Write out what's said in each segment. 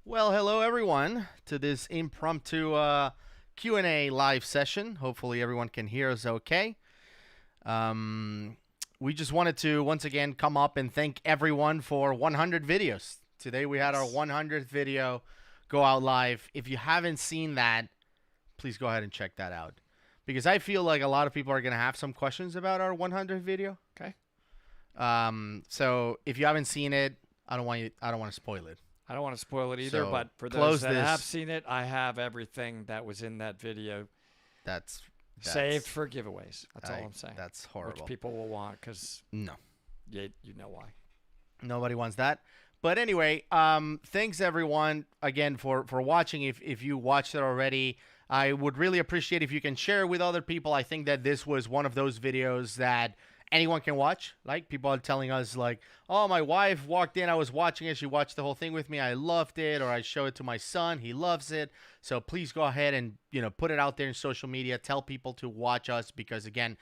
Well, hello everyone to this impromptu Q&A live session. Hopefully everyone can hear us okay. Um, we just wanted to once again come up and thank everyone for 100 videos. Today we had our 100th video go out live. If you haven't seen that, please go ahead and check that out. Because I feel like a lot of people are going to have some questions about our 100th video. Okay. So if you haven't seen it, I don't want to spoil it. I don't want to spoil it either, So, but for close those that this. have seen it, I have everything that was in that video That's saved for giveaways. That's all I'm saying. That's horrible. Which people will want because No, you know why. nobody wants that. But anyway, thanks everyone again for watching. If you watched it already, I would really appreciate if you can share with other people. I think that this was one of those videos that anyone can watch. Like, people are telling us like, oh, my wife walked in, I was watching it, she watched the whole thing with me, I loved it. Or I show it to my son, he loves it. So please go ahead and put it out there in social media, tell people to watch us, because again,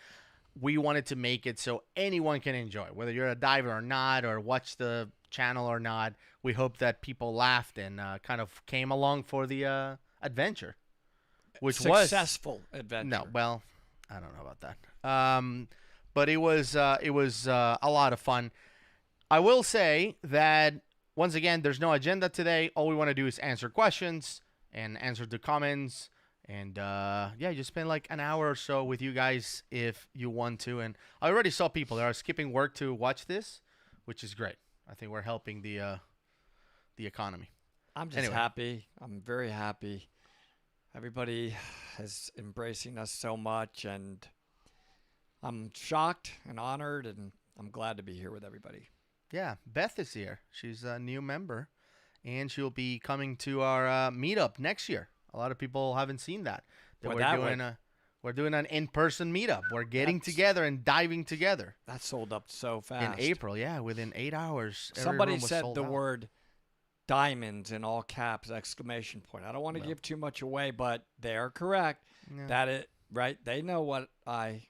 we wanted to make it so anyone can enjoy, whether you're a diver or not, or watch the channel or not. We hope that people laughed and kind of came along for the adventure, which was successful adventure. no, well, I don't know about that. But it was a lot of fun. I will say that once again, there's no agenda today. All we want to do is answer questions and answer the comments, and yeah, just spend like an hour or so with you guys if you want to. And I already saw people that are skipping work to watch this, which is great. I think we're helping the economy. I'm just happy. I'm very happy. Everybody is embracing us so much, and I'm shocked and honored, and I'm glad to be here with everybody. Yeah, Beth is here. She's a new member, and she'll be coming to our meetup next year. A lot of people haven't seen that. We're doing an in-person meetup. We're getting together and diving together. That sold up so fast. In April, yeah, within 8 hours. Somebody said the word diamonds in all caps, exclamation point. I don't want to give too much away, but they are correct. Yeah. That it right. They know what I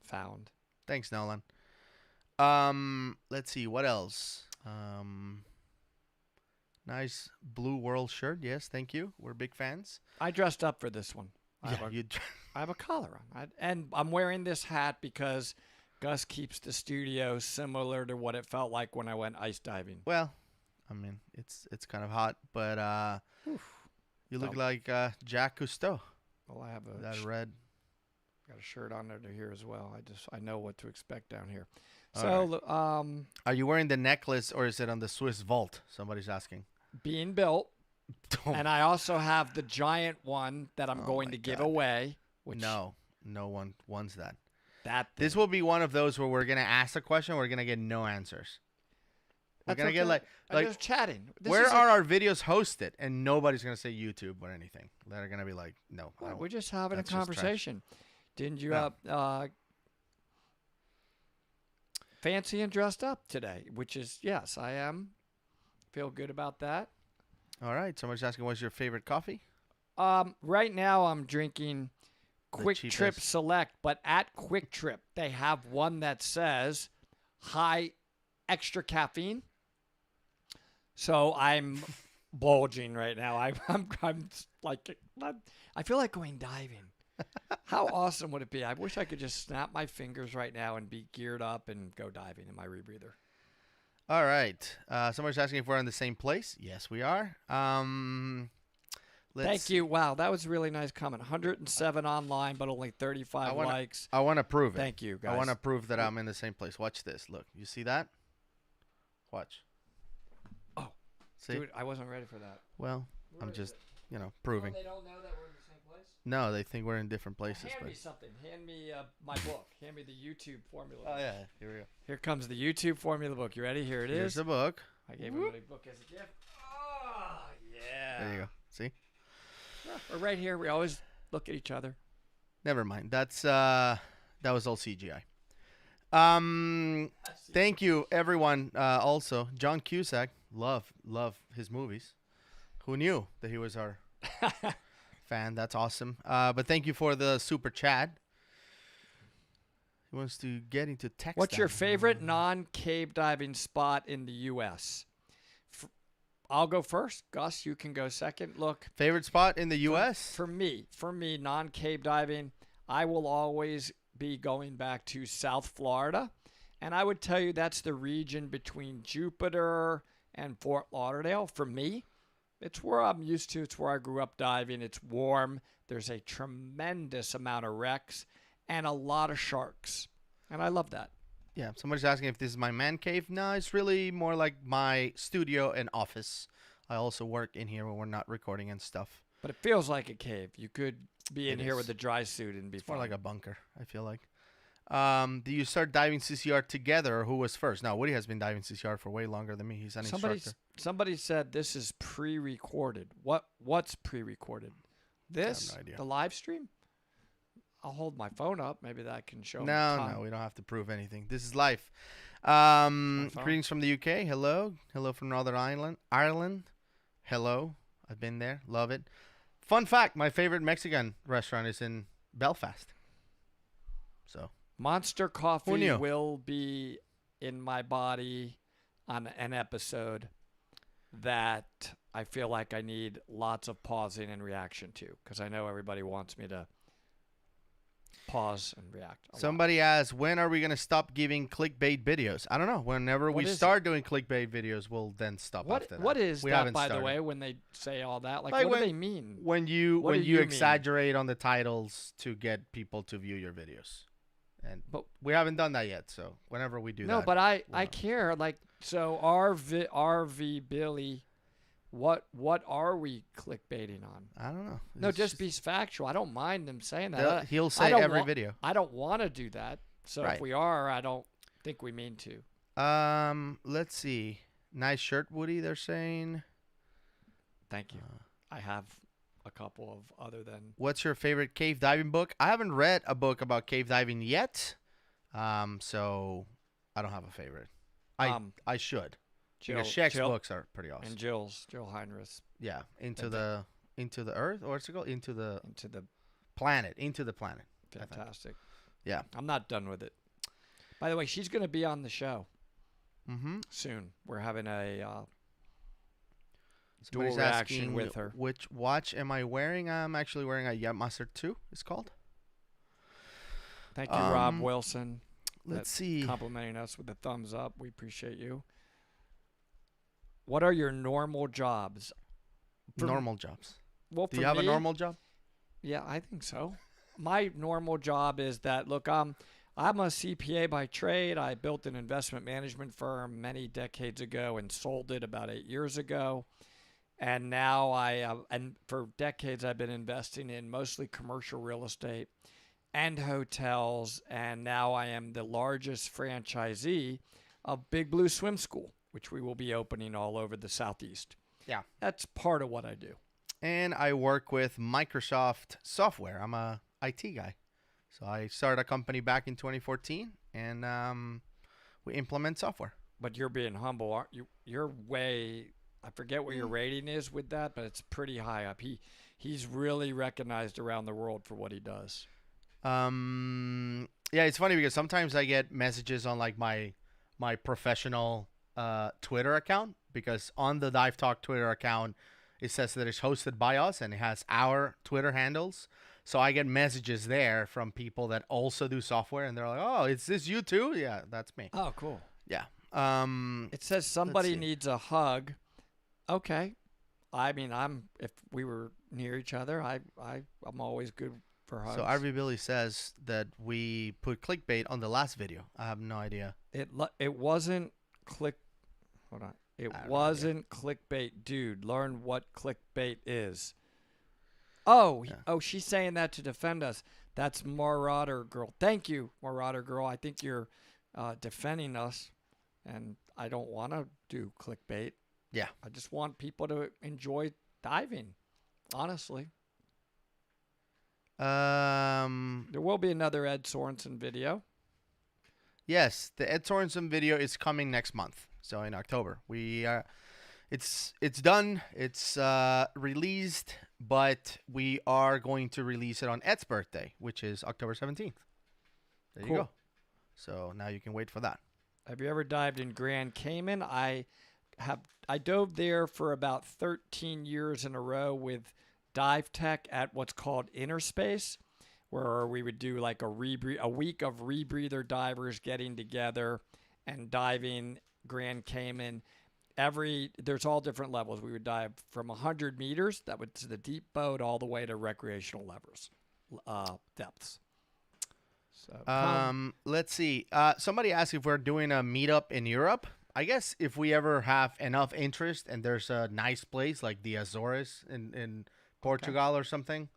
found. Thanks, Nolan. Let's see what else. Nice blue world shirt. Yes, thank you. We're big fans. I dressed up for this one. I have a collar on, and I'm wearing this hat because Gus keeps the studio similar to what it felt like when I went ice diving. Well, I mean, it's kind of hot, but you look like Jack Cousteau. Well, I have that red. Got a shirt on under here as well. I know what to expect down here. All so, right. Are you wearing the necklace or is it on the Swiss Vault? Somebody's asking. Being built. And I also have the giant one that I'm going to give away. Which no one wants that. This will be one of those where we're gonna ask a question, we're gonna get no answers. We're gonna get like just chatting. Where are our videos hosted? And nobody's gonna say YouTube or anything. They're gonna be like, no. Well, we're just having a conversation. Didn't you fancy and dressed up today? Which is, yes, I am. Feel good about that. All right. Somebody's asking, what's your favorite coffee? Right now I'm drinking Quick Trip Select, but at Quick Trip they have one that says high extra caffeine. So I'm bulging right now. I'm like, I feel like going diving. How awesome would it be? I wish I could just snap my fingers right now and be geared up and go diving in my rebreather. All right. Somebody's asking if we're in the same place. Yes, we are. Thank you. Wow, that was a really nice comment. 107 online, but only 35 likes. I want to prove it. Thank you, guys. I want to prove that I'm in the same place. Watch this. Look, you see that? Watch. Oh, see? Dude, I wasn't ready for that. Well, I'm just, proving. They don't know that we're in the same place? No, they think we're in different places. Hand me something. Hand me my book. Hand me the YouTube formula book. Oh, yeah. Here we go. Here comes the YouTube formula book. You ready? Here it is. Here's the book. I gave him a book as a gift. Oh, yeah. There you go. See? We're right here. We always look at each other. Never mind. That was all CGI. Thank you, everyone. Also, John Cusack. Love his movies. Who knew that he was our fan? That's awesome. But thank you for the super chat. He wants to get into text. What's your favorite non-cave diving spot in the U.S.? I'll go first. Gus, you can go second. Look, Favorite spot in the U.S.? for me, non-cave diving, I will always be going back to South Florida. And I would tell you that's the region between Jupiter and Fort Lauderdale. For me, it's where I'm used to. It's where I grew up diving. It's warm. There's a tremendous amount of wrecks and a lot of sharks. And I love that. Yeah, somebody's asking if this is my man cave. No, it's really more like my studio and office. I also work in here when we're not recording and stuff. But it feels like a cave. You could be in It here is. with a dry suit and be It's more fine. like a bunker, I feel like. Do you start diving CCR together, or who was first? No, Woody has been diving CCR for way longer than me. He's an instructor. Somebody said this is pre-recorded. What's pre-recorded? This? no idea. The live stream? I'll hold my phone up. Maybe that can show me No, we don't have to prove anything. This is live. phone. Greetings from the UK. Hello. Hello from Northern Ireland. Hello. I've been there. Love it. Fun fact, my favorite Mexican restaurant is in Belfast. So, Monster Who Coffee knew? will be in my body on an episode that I feel like I need lots of pausing and reaction to, because I know everybody wants me to pause and react. somebody asked, when are we going to stop giving clickbait videos? I don't know. Whenever What we is start doing clickbait videos, we'll then stop after that. What is We that, haven't by the started. way, when they say all that? Like Like what do when- they mean? When you What do you mean? exaggerate on the titles to get people to view your videos. And But- we haven't done that yet, so whenever we do No, that. but I we'll know. care. Like, so RV Billy, what are we clickbaiting on? I don't know. No, It's just be factual. I don't mind them saying that. he'll I say don't every wa- video. I don't want to do that. So Right. if we are, I don't think we mean to. Let's see. Nice shirt, Woody, they're saying. Thank you. I have a couple of other than What's your favorite cave diving book? I haven't read a book about cave diving yet. So I don't have a favorite. I should. Because Shaq's books are pretty awesome. and Jill Heinrich's Yeah, into And the earth, or what's it called? Into the into the planet. Into the planet. I think. fantastic. Yeah. I'm not done with it. By the way, she's going to be on the show Mm-hmm. soon. We're having a Somebody's dual reaction asking with her. which watch am I wearing? I'm actually wearing a Yachtmaster 2, it's called. Thank you, Rob Um, Wilson. Let's see. Complimenting us with a thumbs up. We appreciate you. What are your normal jobs? Normal jobs. Well, Do you have a normal job? Yeah, I think so. My normal job is that, look, I'm a CPA by trade. I built an investment management firm many decades ago and sold it about 8 years ago. And now and for decades I've been investing in mostly commercial real estate and hotels. And now I am the largest franchisee of Big Blue Swim School, which we will be opening all over the Southeast. Yeah. That's part of what I do. And I work with Microsoft software. I'm a IT guy. So I started a company back in 2014, and we implement software. But you're being humble, aren't you? You're way, I forget what your rating is with that, but it's pretty high up. He's really recognized around the world for what he does. Yeah, it's funny because sometimes I get messages on like my professional Twitter account, because on the Dive Talk Twitter account it says that it's hosted by us and it has our Twitter handles. So I get messages there from people that also do software, and they're like, "Oh, is this you too?" Yeah, that's me. Oh, cool. Yeah. It says somebody see. needs a hug. Okay. I mean, if we were near each other, I'm always good for hugs. So RV Billy says that we put clickbait on the last video. I have no idea. It wasn't Hold on. It I don't know, wasn't clickbait, dude. Learn what clickbait is. Oh, Yeah. oh, she's saying that to defend us. That's Marauder Girl. Thank you, Marauder Girl. I think you're defending us, and I don't want to do clickbait. Yeah. I just want people to enjoy diving, honestly. There will be another Ed Sorensen video. Yes, the Ed Sorensen video is coming next month. So in October, it's done. It's released, but we are going to release it on Ed's birthday, which is October 17th. There you Cool. go. So now you can wait for that. Have you ever dived in Grand Cayman? I I dove there for about 13 years in a row with Dive Tech at what's called Inner Space, where we would do like a week of rebreather divers getting together and diving Grand Cayman. There's all different levels. We would dive from 100 meters, that was the deep boat, all the way to recreational levels, depths. So let's see. Somebody asked if we're doing a meetup in Europe. I guess if we ever have enough interest and there's a nice place like the Azores in Portugal or something,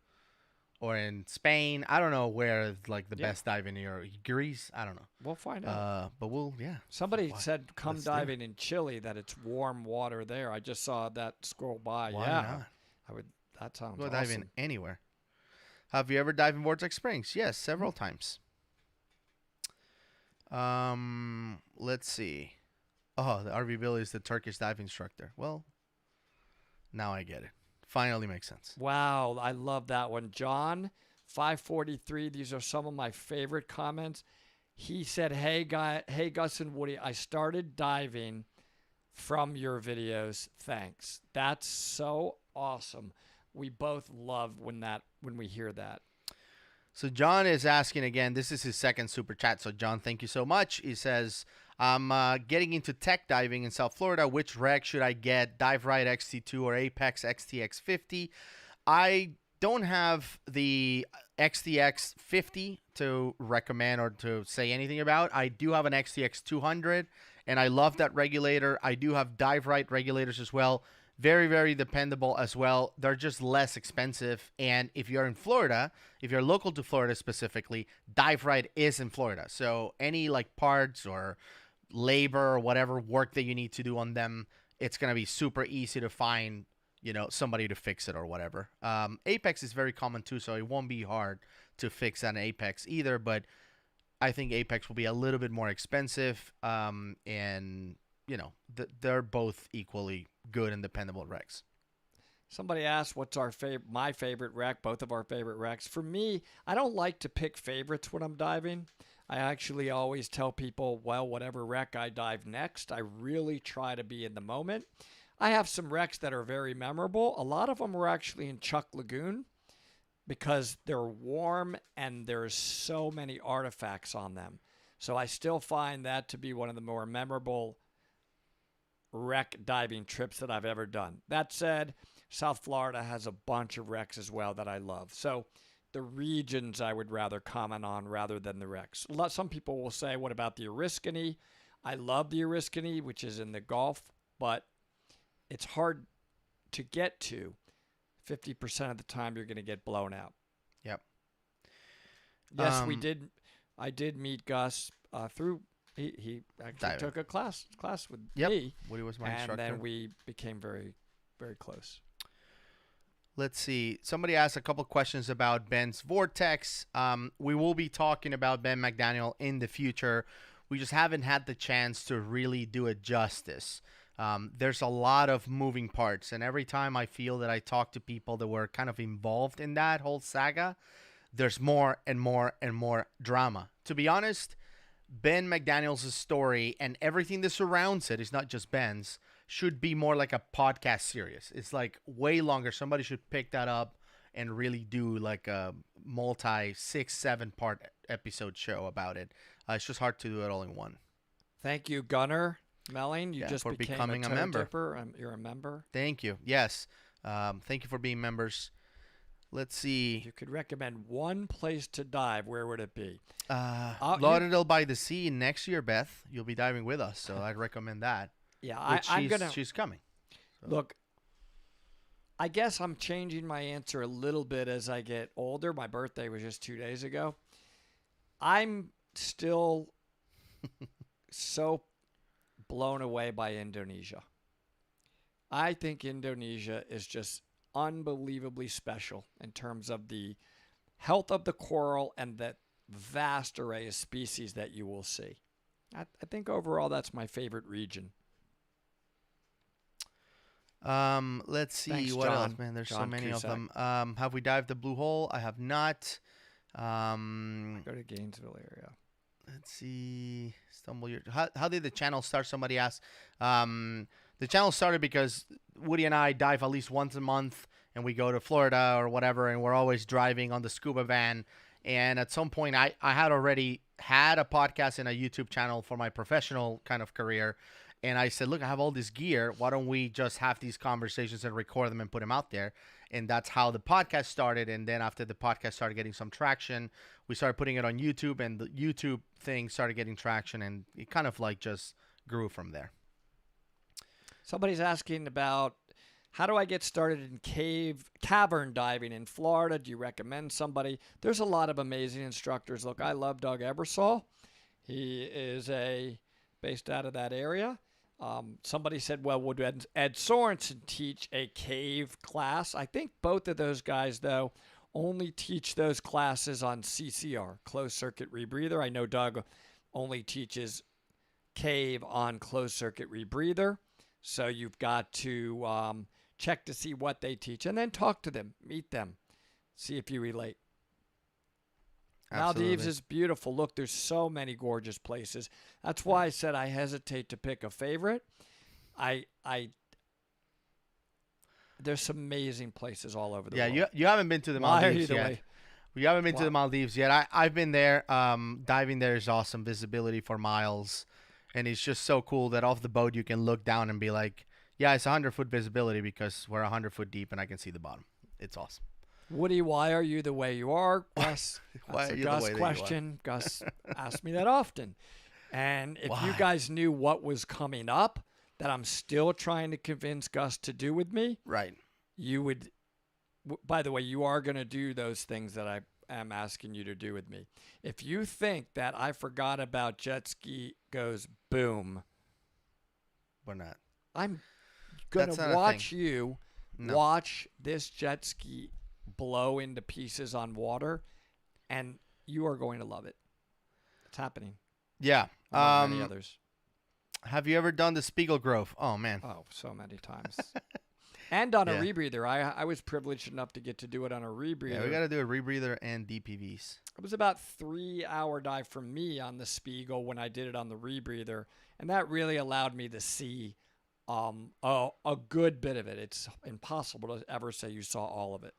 or in Spain. I don't know where like the best diving in Europe. Greece. I don't know. We'll find out. But we'll Somebody said come diving in Chile, that it's warm water there. I just saw that scroll by. Why yeah, not? I would. That sounds go awesome. diving anywhere. Have you ever dived in Vortex Springs? Yes, several times. Let's see. Oh, the RV Bill is the Turkish dive instructor. Well, now I get it. Finally makes sense. Wow, I love that one. John 543, these are some of my favorite comments. He said, hey Gus and Woody, I started diving from your videos. Thanks. That's so awesome. We both love when we hear that. So John is asking again, this is his second super chat. So John, thank you so much. He says, I'm getting into tech diving in South Florida. Which rec should I get? Dive Ride XT2 or Apex XTX50? I don't have the XTX50 to recommend or to say anything about. I do have an XTX200, and I love that regulator. I do have Dive Ride regulators as well. Very, very dependable as well. They're just less expensive. And if you're in Florida, if you're local to Florida specifically, Dive Ride is in Florida. So any like parts or labor or whatever work that you need to do on them, it's going to be super easy to find, somebody to fix it or whatever. Apex is very common too, so it won't be hard to fix an Apex either. But I think Apex will be a little bit more expensive. And they're both equally good and dependable wrecks. Somebody asked what's my favorite wreck, both of our favorite wrecks. For me, I don't like to pick favorites when I'm diving. I actually always tell people, well, whatever wreck I dive next, I really try to be in the moment. I have some wrecks that are very memorable. A lot of them were actually in Chuck Lagoon because they're warm and there's so many artifacts on them. So I still find that to be one of the more memorable wreck diving trips that I've ever done. That said, South Florida has a bunch of wrecks as well that I love. So the regions I would rather comment on rather than the wrecks. Some people will say, what about the Oriskany? I love the Oriskany, which is in the Gulf, but it's hard to get to. 50% of the time you're going to get blown out. Yep. Yes, I did meet Gus through. He actually took a class with me. Woody was my instructor. And then we became very, very close. Let's see. Somebody asked a couple questions about Ben's Vortex. We will be talking about Ben McDaniel in the future. We just haven't had the chance to really do it justice. There's a lot of moving parts, and every time I feel that I talk to people that were kind of involved in that whole saga, there's more and more and more drama. To be honest, Ben McDaniel's story and everything that surrounds it is not just Ben's, should be more like a podcast series. It's like way longer. Somebody should pick that up and really do like a multi 6-7 part episode show about it. It's just hard to do it all in one. Thank you, Gunnar Melling. You just for became becoming a a member. Dipper. You're a member. Thank you. Yes. Thank you for being members. Let's see. If you could recommend one place to dive, where would it be? Lauderdale by the Sea next year, Beth. You'll be diving with us, so I'd recommend that. Yeah, she's coming. So. Look, I guess I'm changing my answer a little bit as I get older. My birthday was just 2 days ago. I'm still so blown away by Indonesia. I think Indonesia is just unbelievably special in terms of the health of the coral and the vast array of species that you will see. I think overall that's my favorite region. Let's see. Thanks, what John. else, man? There's so John many Cusack. of them. Have we dived the Blue Hole? I have not. Go to Gainesville area. Let's see. How did the channel start? Somebody asked. The The channel started because Woody and I dive at least once a month, and we go to Florida or whatever, and we're always driving on the scuba van. And at some point, I had already had a podcast and a YouTube channel for my professional kind of career. And I said, look, I have all this gear. Why don't we just have these conversations and record them and put them out there? And that's how the podcast started. And then after the podcast started getting some traction, we started putting it on YouTube, and the YouTube thing started getting traction, and it kind of like just grew from there. Somebody's asking about, how do I get started in cavern diving in Florida? Do you recommend somebody? There's a lot of amazing instructors. Look, I love Doug Ebersol. He is based out of that area. Somebody said, well, would Ed Sorensen teach a cave class? I think both of those guys, though, only teach those classes on CCR, closed circuit rebreather. I know Doug only teaches cave on closed circuit rebreather. So you've got to check to see what they teach, and then talk to them, meet them, see if you relate. Absolutely. Maldives is beautiful. Look, there's so many gorgeous places. That's why I said I hesitate to pick a favorite. There's some amazing places all over the world. Yeah, you haven't been to the Maldives yet. You haven't been to the Maldives yet. I've been there. Diving there is awesome. Visibility for miles. And it's just so cool that off the boat you can look down and be like, yeah, it's 100-foot visibility because we're 100 foot deep and I can see the bottom. It's awesome. Woody, why are you the way you are? Gus, why that's are a you Gus the way question. Gus asks me that often. And if Why? you guys knew what was coming up that I'm still trying to convince Gus to do with me, right, you would, by the way, you are going to do those things that I am asking you to do with me. If you think that I forgot about jet ski goes boom, we're not. I'm going That's to not a watch thing. you No. watch this jet ski blow into pieces on water, and you are going to love it. It's happening. Yeah. Among many others. Have you ever done the Spiegel Grove? Oh, man. Oh, so many times. And on a Yeah. rebreather. I was privileged enough to get to do it on a rebreather. Yeah, we got to do a rebreather and DPVs. It was about 3-hour dive for me on the Spiegel when I did it on the rebreather, and that really allowed me to see a good bit of it. It's impossible to ever say you saw all of it.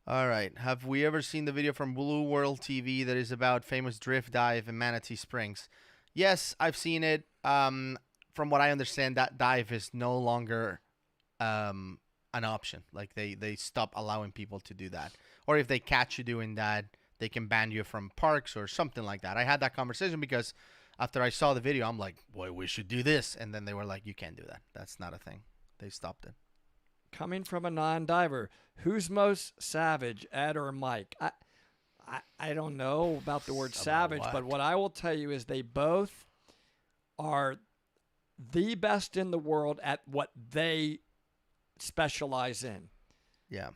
All right. Have we ever seen the video from Blue World TV that is about famous drift dive in Manatee Springs? Yes, I've seen it. From what I understand, that dive is no longer an option. Like they stop allowing people to do that. Or if they catch you doing that, they can ban you from parks or something like that. I had that conversation because after I saw the video, I'm like, boy, we should do this. And then they were like, you can't do that. That's not a thing. They stopped it. Coming from a non-diver, who's most savage, Ed or Mike? I don't know about the word savage, but what I will tell you is they both are the best in the world at what they specialize in. Yeah.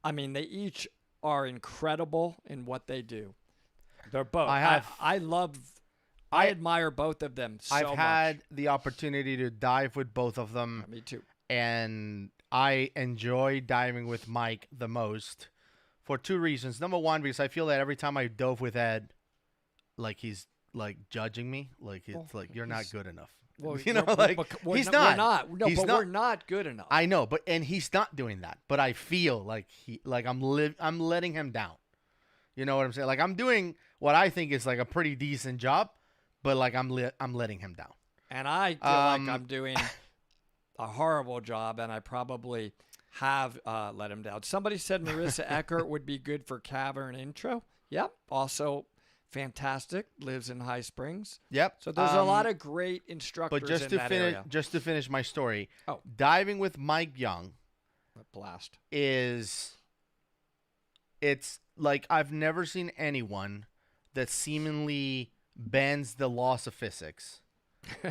I mean, they each are incredible in what they do. They're both. I admire both of them so much. I've had the opportunity to dive with both of them. Me too. And I enjoy diving with Mike the most for two reasons. Number one, because I feel that every time I dove with Ed, like he's like judging me, like it's like you're not good enough. Well, you know, he's not. not. We're not good enough. I know, and he's not doing that. But I feel like I'm letting him down. You know what I'm saying? Like I'm doing what I think is like a pretty decent job, but like I'm letting him down. And I feel like I'm doing a horrible job, and I probably have let him down. Somebody said Marissa Eckert would be good for cavern intro. Yep. Also fantastic. Lives in High Springs. Yep. So there's a lot of great instructors but just in to that finish, area. just to finish my story, Oh. diving with Mike Young A blast. it's like I've never seen anyone that seemingly bends the laws of physics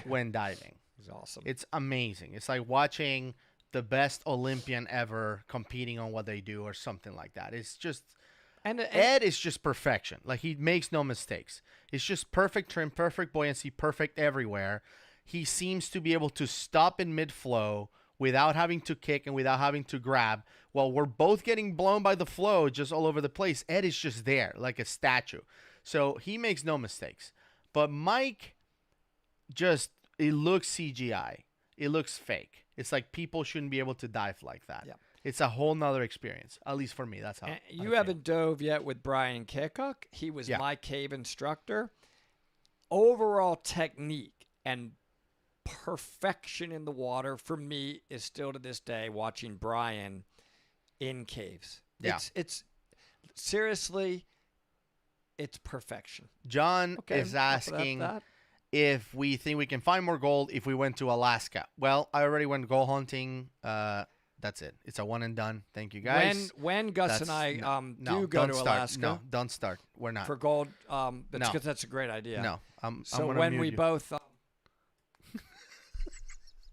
when diving. He's awesome. It's amazing. It's like watching the best Olympian ever competing on what they do or something like that. It's just and Ed is just perfection. Like he makes no mistakes. It's just perfect trim, perfect buoyancy, perfect everywhere. He seems to be able to stop in mid-flow without having to kick and without having to grab. While we're both getting blown by the flow just all over the place, Ed is just there like a statue. So he makes no mistakes. But Mike just it looks CGI. It looks fake. It's like people shouldn't be able to dive like that. Yeah. It's a whole nother experience. At least for me, that's how. And you haven't dove yet with Brian Kickock. He was my cave instructor. Overall technique and perfection in the water for me is still to this day watching Brian in caves. Yeah. It's seriously, it's perfection. John is asking if we think we can find more gold if we went to Alaska. Well, I already went gold hunting. That's it. It's a one and done. Thank you, guys. When Gus and I do go to Alaska. No, don't start. We're not. For gold, because that's a great idea. No. So when we both...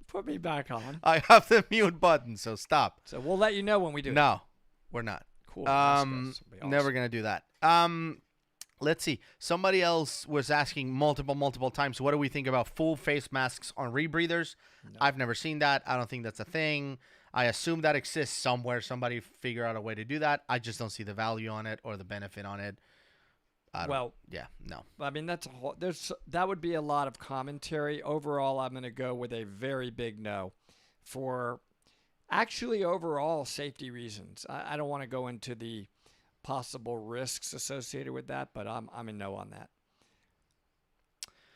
put me back on. I have the mute button, so stop. So we'll let you know when we do. No, we're not. Cool. Awesome. Never going to do that. Let's see. Somebody else was asking multiple times, what do we think about full face masks on rebreathers? No. I've never seen that. I don't think that's a thing. I assume that exists somewhere. Somebody figure out a way to do that. I just don't see the value on it or the benefit on it. No. I mean, that would be a lot of commentary. Overall, I'm going to go with a very big no for actually overall safety reasons. I don't want to go into the possible risks associated with that, but I'm a no on that.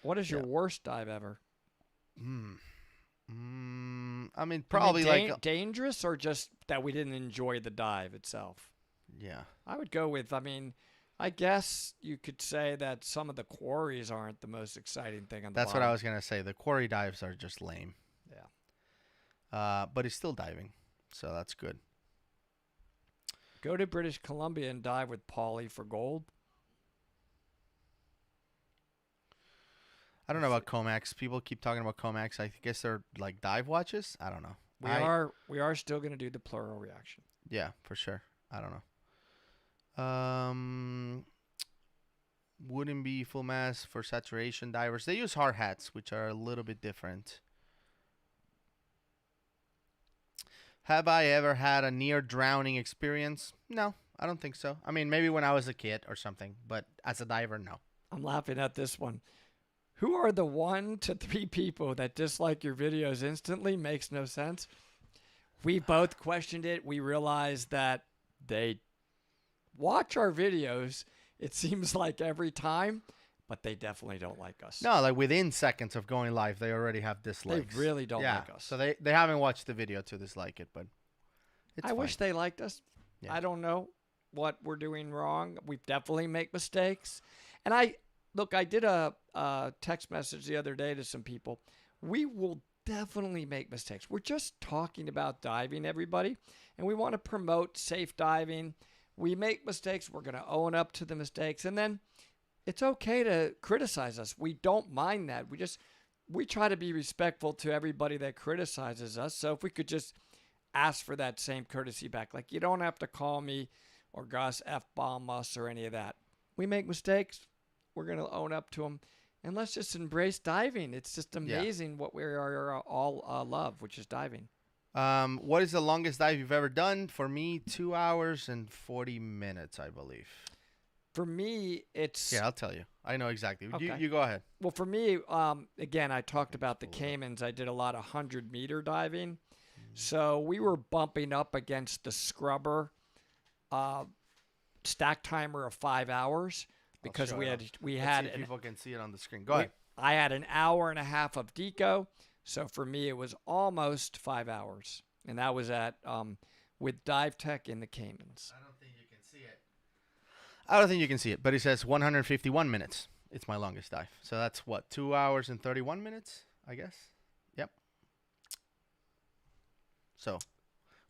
What is your worst dive ever? I mean, probably like dangerous, or just that we didn't enjoy the dive itself. Yeah, I would go with. I mean, I guess you could say that some of the quarries aren't the most exciting thing on the That's bottom. what I was gonna say. The quarry dives are just lame. Yeah. But he's still diving, so that's good. Go to British Columbia and dive with Paulie for gold. I don't know about Comax. People keep talking about Comax. I guess they're like dive watches. I don't know. We are still going to do the plural reaction. Yeah, for sure. I don't know. Wouldn't be full mass for saturation divers. They use hard hats, which are a little bit different. Have I ever had a near drowning experience? No, I don't think so. I mean, maybe when I was a kid or something, but as a diver, no. I'm laughing at this one. Who are the 1 to 3 people that dislike your videos instantly? Makes no sense. We both questioned it. We realized that they watch our videos, it seems like every time, but they definitely don't like us. No, like within seconds of going live, they already have dislikes. They really don't like us. So they haven't watched the video to dislike it, but I wish they liked us. Yeah. I don't know what we're doing wrong. We definitely make mistakes. And I did a text message the other day to some people. We will definitely make mistakes. We're just talking about diving, everybody, and we want to promote safe diving. We make mistakes. We're going to own up to the mistakes, and then it's okay to criticize us. We don't mind that. We try to be respectful to everybody that criticizes us. So if we could just ask for that same courtesy back, like you don't have to call me or Gus F-bomb us or any of that. We make mistakes. We're going to own up to them. And let's just embrace diving. It's just amazing what we are all love, which is diving. What is the longest dive you've ever done? For me, 2 hours and 40 minutes, I believe. For me, it's... Yeah, I'll tell you. I know exactly. Okay. You go ahead. Well, for me, again, I talked about the Caymans. I did a lot of 100-meter diving. So we were bumping up against the scrubber stack timer of 5 hours because we had see if people can see it on the screen. Go ahead. I had an hour and a half of deco. So for me, it was almost 5 hours. And that was at with Dive Tech in the Caymans. I don't think you can see it. I don't think you can see it, but it says 151 minutes. It's my longest dive. So that's what, 2 hours and 31 minutes, I guess? Yep. So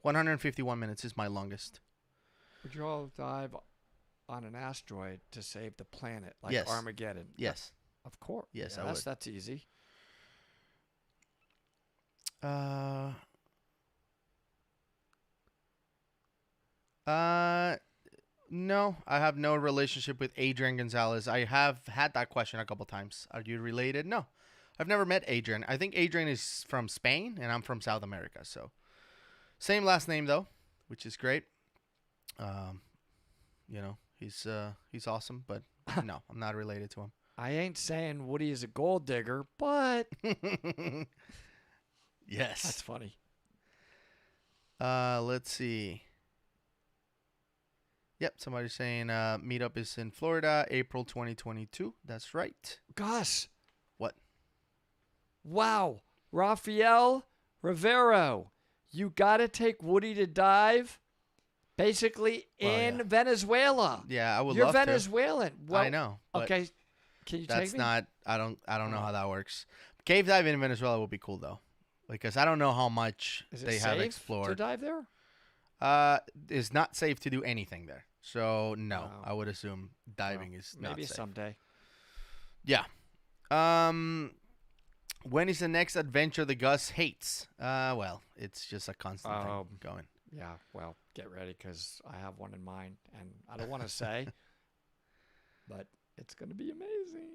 151 minutes is my longest. Would you all dive on an asteroid to save the planet like Armageddon? Yes. Of course. Yes, I would. That's easy. No, I have no relationship with Adrian Gonzalez. I have had that question a couple times. Are you related? No, I've never met Adrian. I think Adrian is from Spain and I'm from South America. So same last name though, which is great. You know, he's awesome, but no, I'm not related to him. I ain't saying Woody is a gold digger, but Yes. that's funny. Let's see. Yep, somebody's saying meetup is in Florida, April 2022. That's right. Gus. What? Wow. Rafael Rivero. You got to take Woody to dive basically in Venezuela. Yeah, I would You're love Venezuelan. to. Well, I know. But okay. Can you that's take me? not I don't know how that works. Cave diving in Venezuela would be cool though. Because I don't know how much Is it they safe have to explored. dive there? It's not safe to do anything there. So no, Wow. I would assume diving is not Maybe safe. someday. Yeah. When is the next adventure the Gus hates? Well, it's just a constant thing going. Yeah, well, get ready because I have one in mind, and I don't want to say, but it's going to be amazing.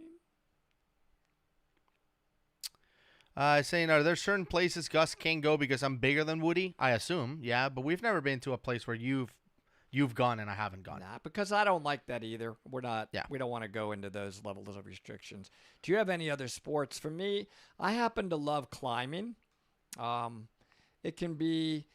Saying, are there certain places Gus can't go because I'm bigger than Woody? I assume, yeah, but we've never been to a place where you've gone and I haven't gone. Nah, because I don't like that either. We're not. Yeah. We don't want to go into those levels of restrictions. Do you have any other sports? For me, I happen to love climbing. It can be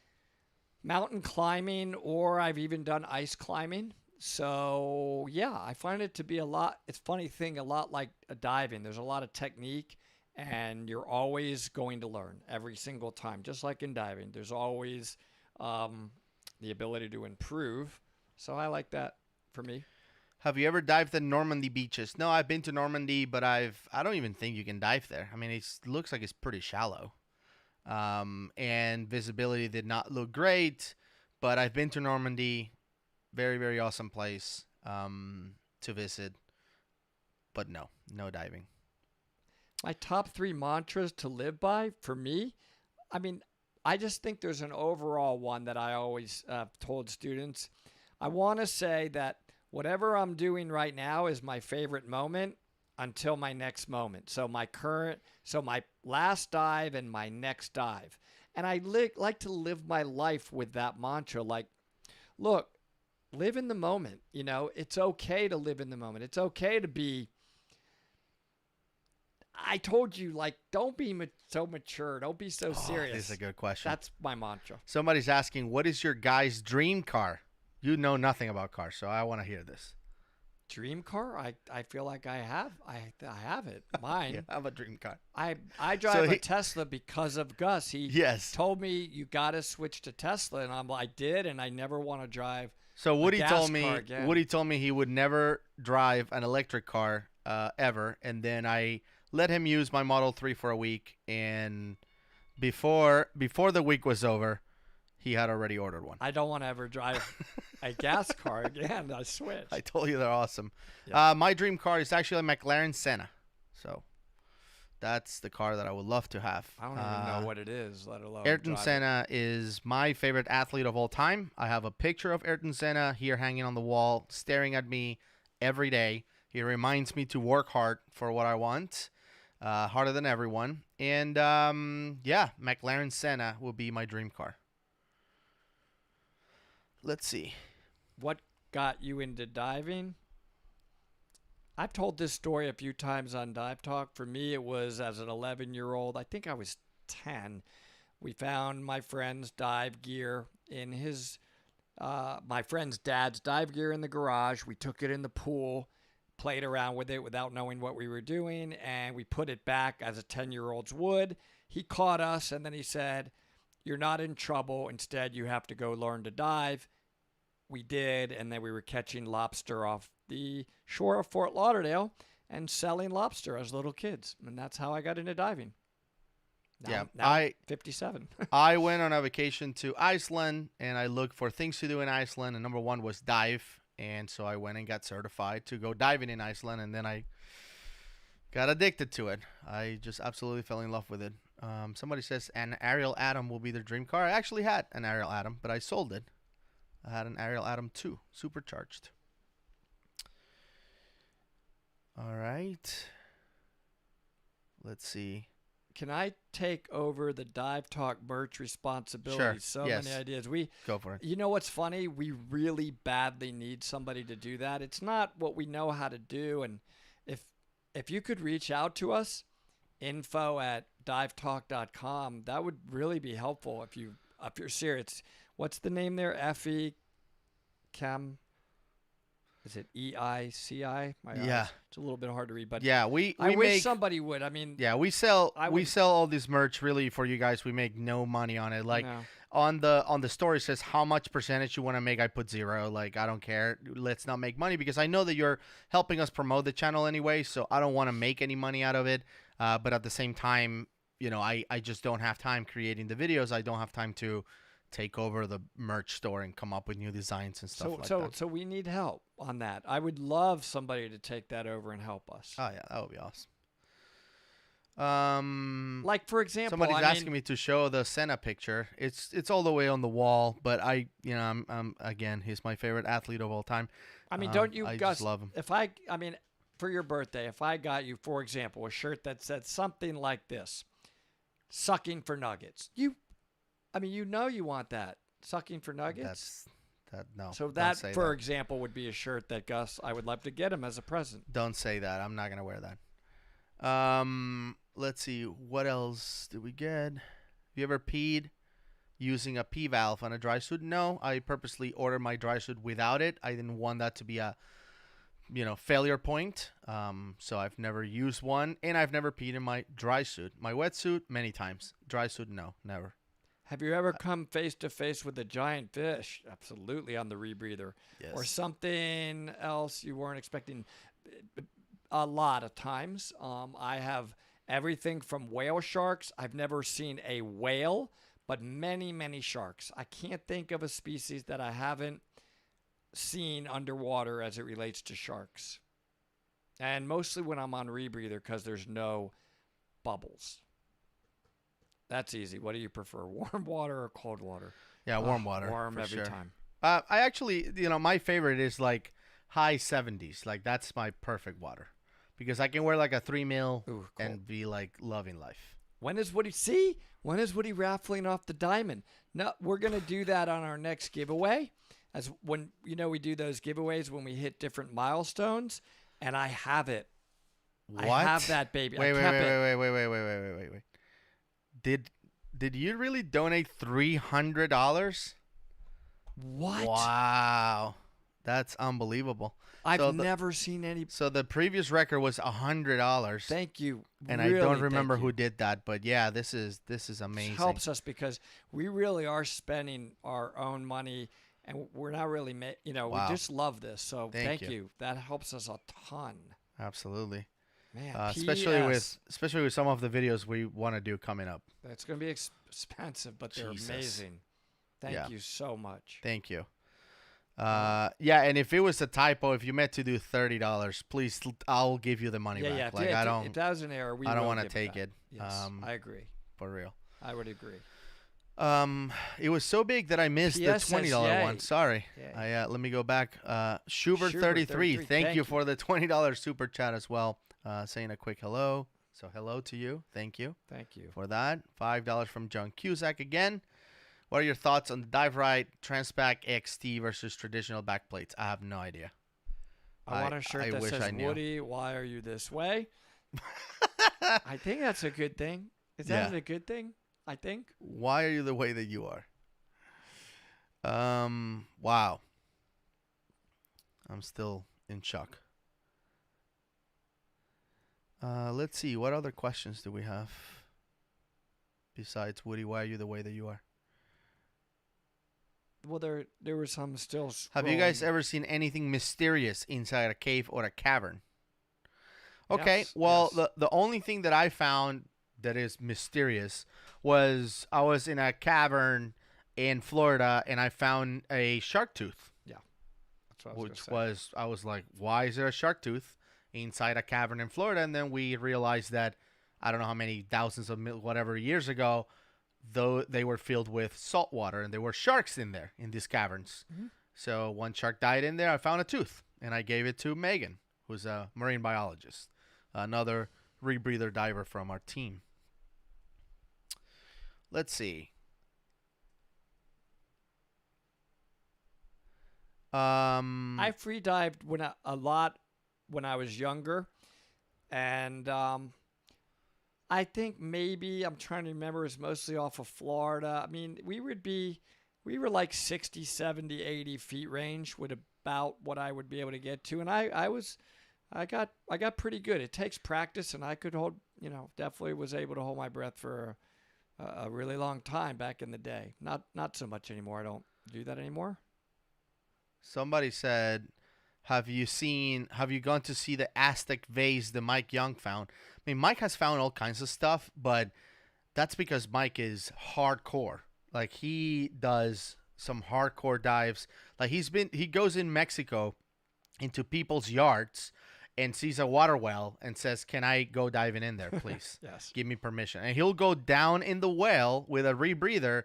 mountain climbing, or I've even done ice climbing. So yeah, I find it to be a lot. It's a funny thing, a lot like diving. There's a lot of technique, and you're always going to learn every single time. Just like in diving, there's always the ability to improve. So I like that for me. Have you ever dived the Normandy beaches? No, I've been to Normandy, but I don't even think you can dive there. I mean, it looks like it's pretty shallow. And visibility did not look great, but I've been to Normandy. Very, very awesome place to visit. But no diving. My top 3 mantras to live by for me, I mean, I just think there's an overall one that I always told students. I want to say that whatever I'm doing right now is my favorite moment until my next moment. So my last dive and my next dive. And I like to live my life with that mantra. Like, look, live in the moment. You know, it's okay to live in the moment. It's okay to be. I told you, like, don't be so mature. Don't be so serious. This is a good question. That's my mantra. Somebody's asking, what is your guy's dream car? You know nothing about cars, so I want to hear this. Dream car? I feel like I have it. Mine. Yeah, I have a dream car. I drive a Tesla because of Gus. He told me you got to switch to Tesla, and I did, and I never want to drive. So Woody a gas told me car again. Woody told me he would never drive an electric car ever, and then I let him use my Model 3 for a week, and before the week was over, he had already ordered one. I don't want to ever drive a gas car again. I switched. I told you they're awesome. Yeah. My dream car is actually a McLaren Senna. So that's the car that I would love to have. I don't even know what it is, let alone Ayrton drive Senna is my favorite athlete of all time. I have a picture of Ayrton Senna here hanging on the wall, staring at me every day. He reminds me to work hard for what I want, harder than everyone. And yeah, McLaren Senna will be my dream car. Let's see. What got you into diving? I've told this story a few times on Dive Talk. For me, it was as an 11-year-old. I think I was 10. We found my friend's dive gear in my friend's dad's dive gear in the garage. We took it in the pool, played around with it without knowing what we were doing, and we put it back as a 10-year-old's would. He caught us, and then he said, "You're not in trouble. Instead, you have to go learn to dive." We did, and then we were catching lobster off the shore of Fort Lauderdale and selling lobster as little kids. And that's how I got into diving. Now I'm 57. I went on a vacation to Iceland, and I looked for things to do in Iceland, and number one was dive. And so I went and got certified to go diving in Iceland, and then I got addicted to it. I just absolutely fell in love with it. Somebody says an Ariel Atom will be their dream car. I actually had an Ariel Atom, but I sold it. I had an Ariel Atom 2, supercharged. All right. Let's see. Can I take over the Dive Talk merch responsibility? Sure. So Yes. many ideas. Go for it. You know what's funny? We really badly need somebody to do that. It's not what we know how to do, and if if you could reach out to us, info@divetalk.com, that would really be helpful if you're serious. What's the name there? FE Chem. Is it EICI? My Yeah. eyes. It's a little bit hard to read, but Yeah, we I wish make somebody would. I mean, yeah, we sell I we would- sell all this merch really for you guys. We make no money on it. Like no. on the story it says how much percentage you want to make. I put 0. Like I don't care. Let's not make money because I know that you're helping us promote the channel anyway. So I don't want to make any money out of it. But at the same time, you know, I just don't have time creating the videos. I don't have time to take over the merch store and come up with new designs and stuff like that. So we need help on that. I would love somebody to take that over and help us. Oh yeah, that would be awesome. Like for example, somebody's asking me to show the Senna picture. It's all the way on the wall, but I'm again, he's my favorite athlete of all time. I mean, don't you, I Gus? just love him. I mean, for your birthday, if I got you, for example, a shirt that said something like this, "Sucking for nuggets," you want that, sucking for nuggets. No. So don't that, say for that. example, would be a shirt that Gus, I would love to get him as a present. Don't say that. I'm not gonna wear that. Let's see. What else did we get? Have you ever peed using a pee valve on a dry suit? No, I purposely ordered my dry suit without it. I didn't want that to be a failure point. So I've never used one, and I've never peed in my dry suit. My wetsuit many times. Dry suit, no, never. Have you ever come face to face with a giant fish? Absolutely, on the rebreather. Yes. Or something else you weren't expecting. A lot of times. I have everything from whale sharks. I've never seen a whale, but many, many sharks. I can't think of a species that I haven't seen underwater as it relates to sharks. And mostly when I'm on rebreather because there's no bubbles. That's easy. What do you prefer, warm water or cold water? Yeah, warm water. Warm every sure. time. I actually, my favorite is like high 70s. Like that's my perfect water because I can wear like a 3 mil and be like loving life. When is Woody raffling off the diamond? No, we're gonna do that on our next giveaway. As when we do those giveaways when we hit different milestones, and I have it. What? I have that baby. Wait. Did you really donate $300? What? Wow, that's unbelievable. I've never seen any. So the previous record was $100. Thank you. And really, I don't remember who did that, but yeah, this is amazing. It helps us because we really are spending our own money, and we're not really, we just love this. So thank you. That helps us a ton. Absolutely. Man, especially with some of the videos we want to do coming up. It's going to be expensive, but they're amazing. Thank you so much. Thank you. Yeah, and if it was a typo, if you meant to do $30, please, I'll give you the money back. Yeah, like if that was an error, I don't want to take it. Yes, I agree. For real. I would agree. It was so big that I missed the $20 one. Sorry. Yay. Let me go back. Schubert33, thank you for the $20 super chat as well. Saying a quick hello. So hello to you. Thank you. Thank you for that. $5 from John Cusack again. What are your thoughts on the Dive Right Transpac XT versus traditional backplates? I have no idea. I want a shirt that says, Woody, why are you this way? I think that's a good thing. Is that a good thing? I think. Why are you the way that you are? Wow. I'm still in shock. Let's see. What other questions do we have? Besides, Woody, why are you the way that you are? Well, there were some still. Have you guys ever seen anything mysterious inside a cave or a cavern? Okay, the only thing that I found that is mysterious was I was in a cavern in Florida and I found a shark tooth. Yeah, that's what I was like, why is there a shark tooth inside a cavern in Florida? And then we realized that I don't know how many thousands of whatever years ago, though they were filled with salt water and there were sharks in there in these caverns. Mm-hmm. So one shark died in there. I found a tooth and I gave it to Megan, who's a marine biologist, another rebreather diver from our team. Let's see. I free dived a lot when I was younger. And I think maybe, I'm trying to remember, it's mostly off of Florida. I mean, we were like 60, 70, 80 feet range with about what I would be able to get to. And I got pretty good. It takes practice, and I could hold, definitely was able to hold my breath for a really long time back in the day. Not so much anymore. I don't do that anymore. Somebody said, have you gone to see the Aztec vase that Mike Young found? I mean, Mike has found all kinds of stuff, but that's because Mike is hardcore. Like, he does some hardcore dives. Like, he goes in Mexico into people's yards and sees a water well and says, "Can I go diving in there, please?" Yes. Give me permission. And he'll go down in the well with a rebreather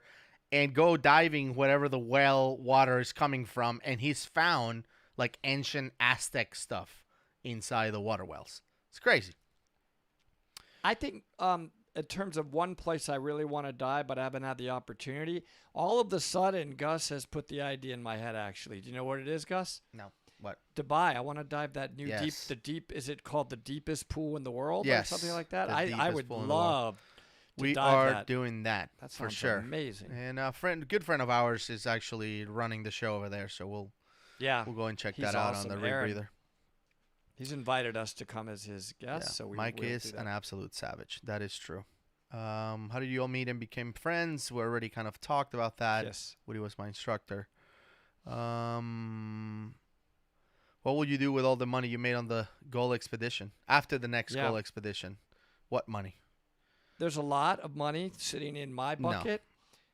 and go diving wherever the well water is coming from, and he's found like ancient Aztec stuff inside the water wells. It's crazy. I think in terms of one place I really want to dive, but I haven't had the opportunity, all of the sudden Gus has put the idea in my head, actually. Do you know what it is, Gus? No. What? Dubai. I want to dive that new Yes. deep, is it called the deepest pool in the world Yes. or something like that? The I deepest would pool in the world. love to We dive are that. doing that That for sounds sure. amazing. And a good friend of ours is actually running the show over there, so we'll go and check he's that out awesome. on the Aaron, rebreather. He's invited us to come as his guest, Yeah. so Mike we'll is do that. an absolute savage. That is true. How did you all meet and became friends? We already kind of talked about that. Yes. Woody was my instructor. What will you do with all the money you made on the goal expedition after the next goal expedition? What money? There's a lot of money sitting in my bucket.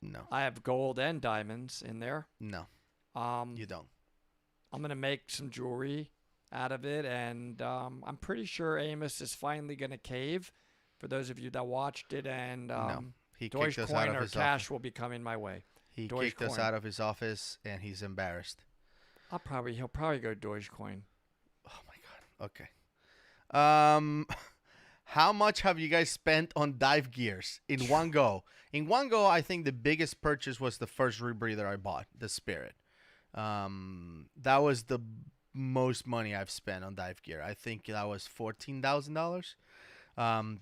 No. I have gold and diamonds in there. No. You don't. I'm gonna make some jewelry out of it, and I'm pretty sure Amos is finally gonna cave. For those of you that watched it, and No. He kicked us out Dogecoin of or his cash office. will be coming my way. He kicked us Dogecoin. out of his office, and he's embarrassed. He'll probably go Dogecoin. Oh my god. Okay. How much have you guys spent on dive gears in one go? In one go, I think the biggest purchase was the first rebreather I bought, the Spirit. That was the most money I've spent on dive gear. I think that was $14,000.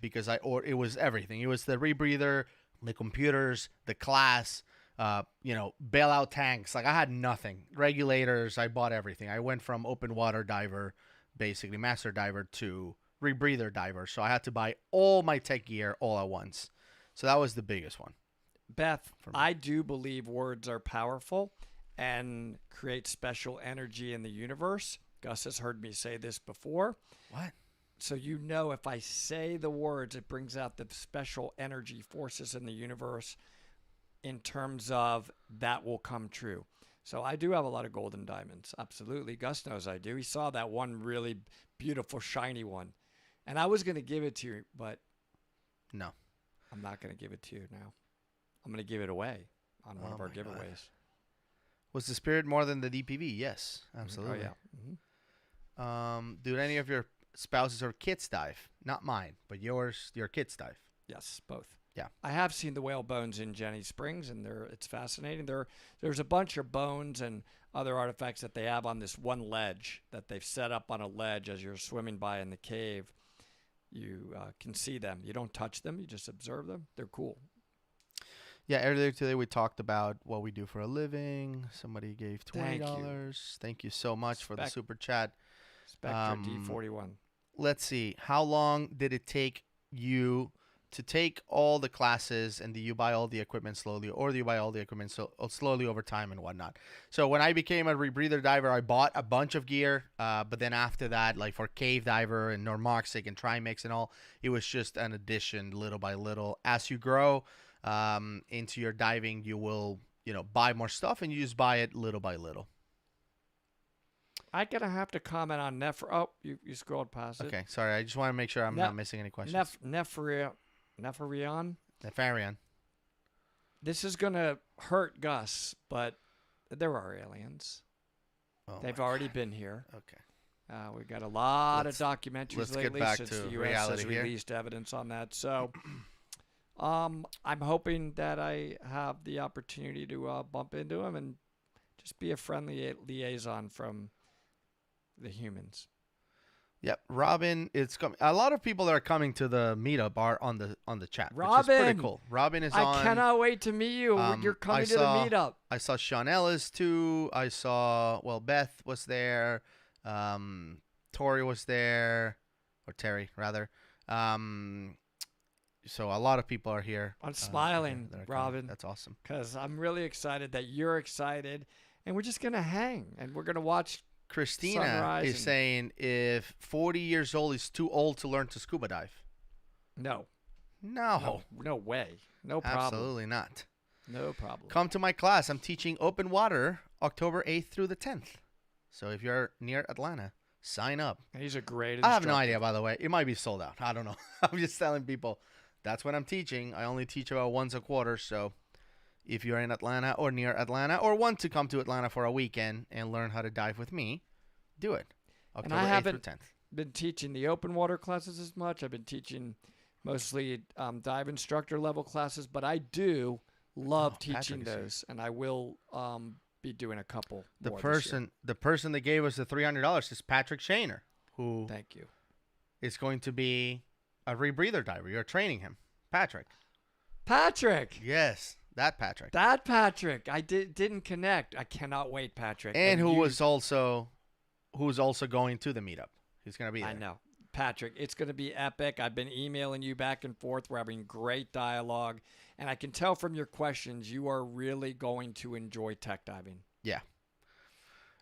Because it was everything. It was the rebreather, the computers, the class, bailout tanks. Like, I had nothing. Regulators, I bought everything. I went from open water diver, basically master diver, to rebreather diver. So I had to buy all my tech gear all at once. So that was the biggest one. Beth, I do believe words are powerful and create special energy in the universe. Gus has heard me say this before. What? So if I say the words, it brings out the special energy forces in the universe in terms of that will come true. So I do have a lot of gold and diamonds. Absolutely. Gus knows I do. He saw that one really beautiful, shiny one. And I was going to give it to you, but no, I'm not going to give it to you now. I'm going to give it away on one of our giveaways. God. Was the Spirit more than the DPV? Yes, absolutely. Oh, yeah. Mm-hmm. Do any of your spouses or kids dive? Not mine, but your kids dive. Yes, both. Yeah. I have seen the whale bones in Jenny Springs, and it's fascinating. There's a bunch of bones and other artifacts that they have on this one ledge that they've set up on a ledge as you're swimming by in the cave. You can see them. You don't touch them. You just observe them. They're cool. Yeah, earlier today we talked about what we do for a living. Somebody gave $20. Thank you so much for the super chat. Spectre D41. Let's see. How long did it take you to take all the classes, and do you buy all the equipment slowly, or do you buy all the equipment slowly over time and whatnot? So when I became a rebreather diver, I bought a bunch of gear, but then after that, like for cave diver and normoxic and trimix and all, it was just an addition little by little. As you grow into your diving, you will buy more stuff, and you just buy it little by little. I'm going to have to comment on Oh, you scrolled past it. Okay, sorry. I just want to make sure I'm not missing any questions. Nefarion. This is going to hurt Gus, but there are aliens. Oh, they've already been here. Okay. We've got a lot of documentaries lately since the U.S. has released evidence on that. So I'm hoping that I have the opportunity to bump into him and just be a friendly liaison from the humans. Yep, Robin. It's coming. A lot of people that are coming to the meetup are on the chat, which is Robin, pretty cool. Robin is I on. cannot wait to meet you. You're coming to the meetup. I saw Sean Ellis too. I saw Beth was there. Tori was there, or Terry rather. So a lot of people are here. I'm smiling, Robin. That's awesome. Because I'm really excited that you're excited, and we're just gonna hang and we're gonna watch. Christina is saying if 40 years old is too old to learn to scuba dive. No. No way. No problem. Absolutely not. No problem. Come to my class. I'm teaching open water October 8th through the 10th. So if you're near Atlanta, sign up. He's a great instructor. I have no idea, by the way. It might be sold out. I don't know. I'm just telling people that's what I'm teaching. I only teach about once a quarter. So if you're in Atlanta or near Atlanta or want to come to Atlanta for a weekend and learn how to dive with me, do it. October and I 8th haven't through 10th. been teaching the open water classes as much. I've been teaching mostly dive instructor level classes, but I do love teaching those, and I will be doing a couple. The person that gave us the $300 is Patrick Shaner, who thank you is going to be a rebreather diver. You're training him, Patrick. Yes, that Patrick. I didn't connect. I cannot wait, Patrick. And who's also going to the meetup. He's going to be there. I know. Patrick, it's going to be epic. I've been emailing you back and forth. We're having great dialogue. And I can tell from your questions, you are really going to enjoy tech diving. Yeah.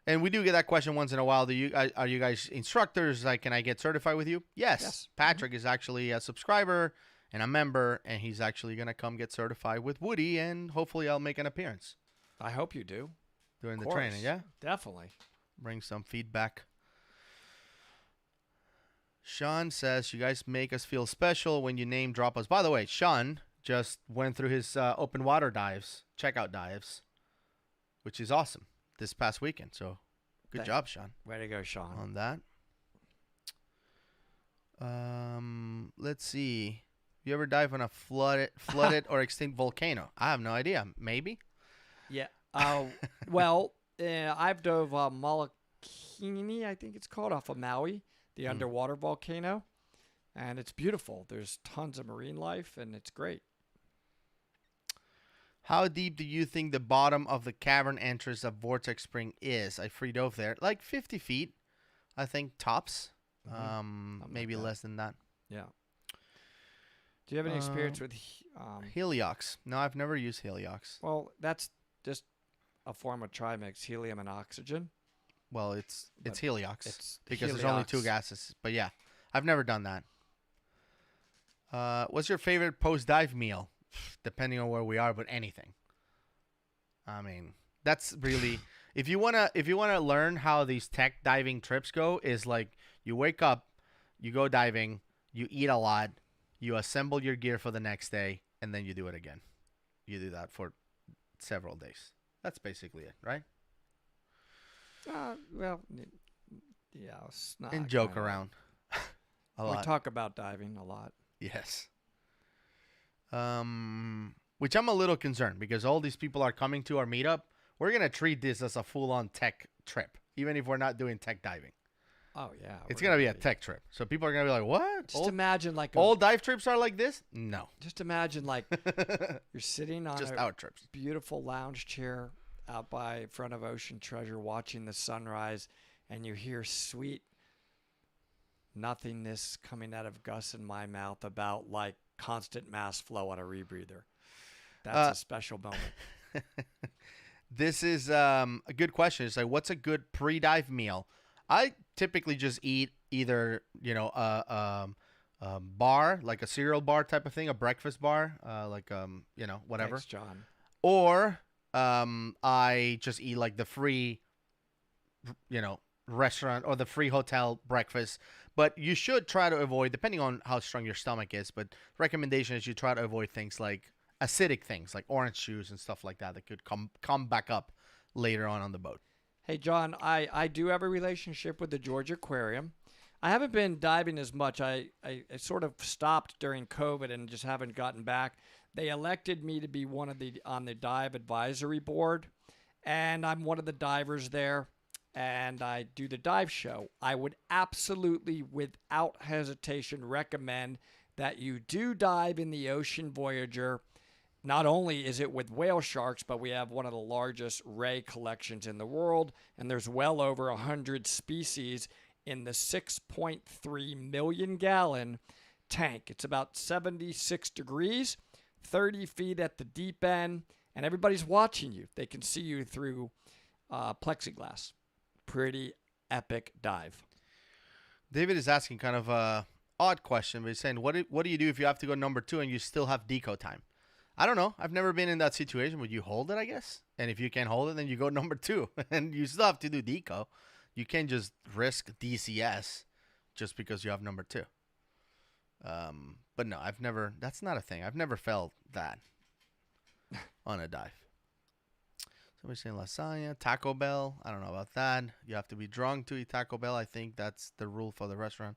And we do get that question once in a while. Are you guys instructors? Like, can I get certified with you? Yes. Patrick is actually a subscriber and a member, and he's actually going to come get certified with Woody, and hopefully I'll make an appearance. I hope you do. During the training, yeah? Definitely. Bring some feedback. Sean says, you guys make us feel special when you name drop us. By the way, Sean just went through his open water dives, checkout dives, which is awesome this past weekend. So good job, Sean. Way to go, Sean. On that. Let's see. You ever dive on a flooded or extinct volcano? I have no idea. Maybe. Yeah. Well, I've dove Molokini, I think it's called, off of Maui, the underwater volcano, and it's beautiful. There's tons of marine life, and it's great. How deep do you think the bottom of the cavern entrance of Vortex Spring is? I free dove there. Like 50 feet, I think, tops. Maybe like less than that. Yeah. Do you have any experience with Heliox? No, I've never used Heliox. Well, that's just a form of trimix, helium and oxygen. Well, it's Heliox because Heliox. there's only two gases. But yeah, I've never done that. What's your favorite post-dive meal? Depending on where we are, but anything. I mean, that's really if you wanna learn how these tech diving trips go, is like you wake up, you go diving, you eat a lot, you assemble your gear for the next day, and then you do it again. You do that for several days. That's basically it, right? Well, yeah, it's not. And joke around a lot. We talk about diving a lot. Yes. Which I'm a little concerned because all these people are coming to our meetup. We're gonna treat this as a full-on tech trip, even if we're not doing tech diving. Oh yeah, it's gonna be a tech trip. So people are gonna be like, "What?" Just imagine like all dive trips are like this. No. Just imagine like you're sitting on just a our trips. Beautiful lounge chair out by front of Ocean Treasure, watching the sunrise, and you hear sweet nothingness coming out of Gus and my mouth about like constant mass flow on a rebreather. That's a special moment. This is a good question. It's like, what's a good pre-dive meal? I typically just eat either, a bar, like a cereal bar type of thing, a breakfast bar, whatever. Thanks, John. Or I just eat like the free, restaurant or the free hotel breakfast. But you should try to avoid, depending on how strong your stomach is, but recommendation is you try to avoid things like acidic things like orange juice and stuff like that could come back up later on the boat. Hey, John, I do have a relationship with the Georgia Aquarium. I haven't been diving as much. I sort of stopped during COVID and just haven't gotten back. They elected me to be on the dive advisory board, and I'm one of the divers there. and I do the dive show, I would absolutely, without hesitation, recommend that you do dive in the Ocean Voyager. Not only is it with whale sharks, but we have one of the largest ray collections in the world, and there's well over 100 species in the 6.3 million gallon tank. It's about 76 degrees, 30 feet at the deep end, and everybody's watching you. They can see you through plexiglass. Pretty epic dive. David is asking kind of a odd question, but he's saying, what do you do if you have to go number 2 and you still have deco time? I don't know. I've never been in that situation. Would you hold it, I guess? And if you can't hold it, then you go number 2. And you still have to do deco. You can't just risk DCS just because you have number 2. But no, that's not a thing. I've never felt that on a dive. Somebody's saying lasagna, Taco Bell. I don't know about that. You have to be drunk to eat Taco Bell. I think that's the rule for the restaurant.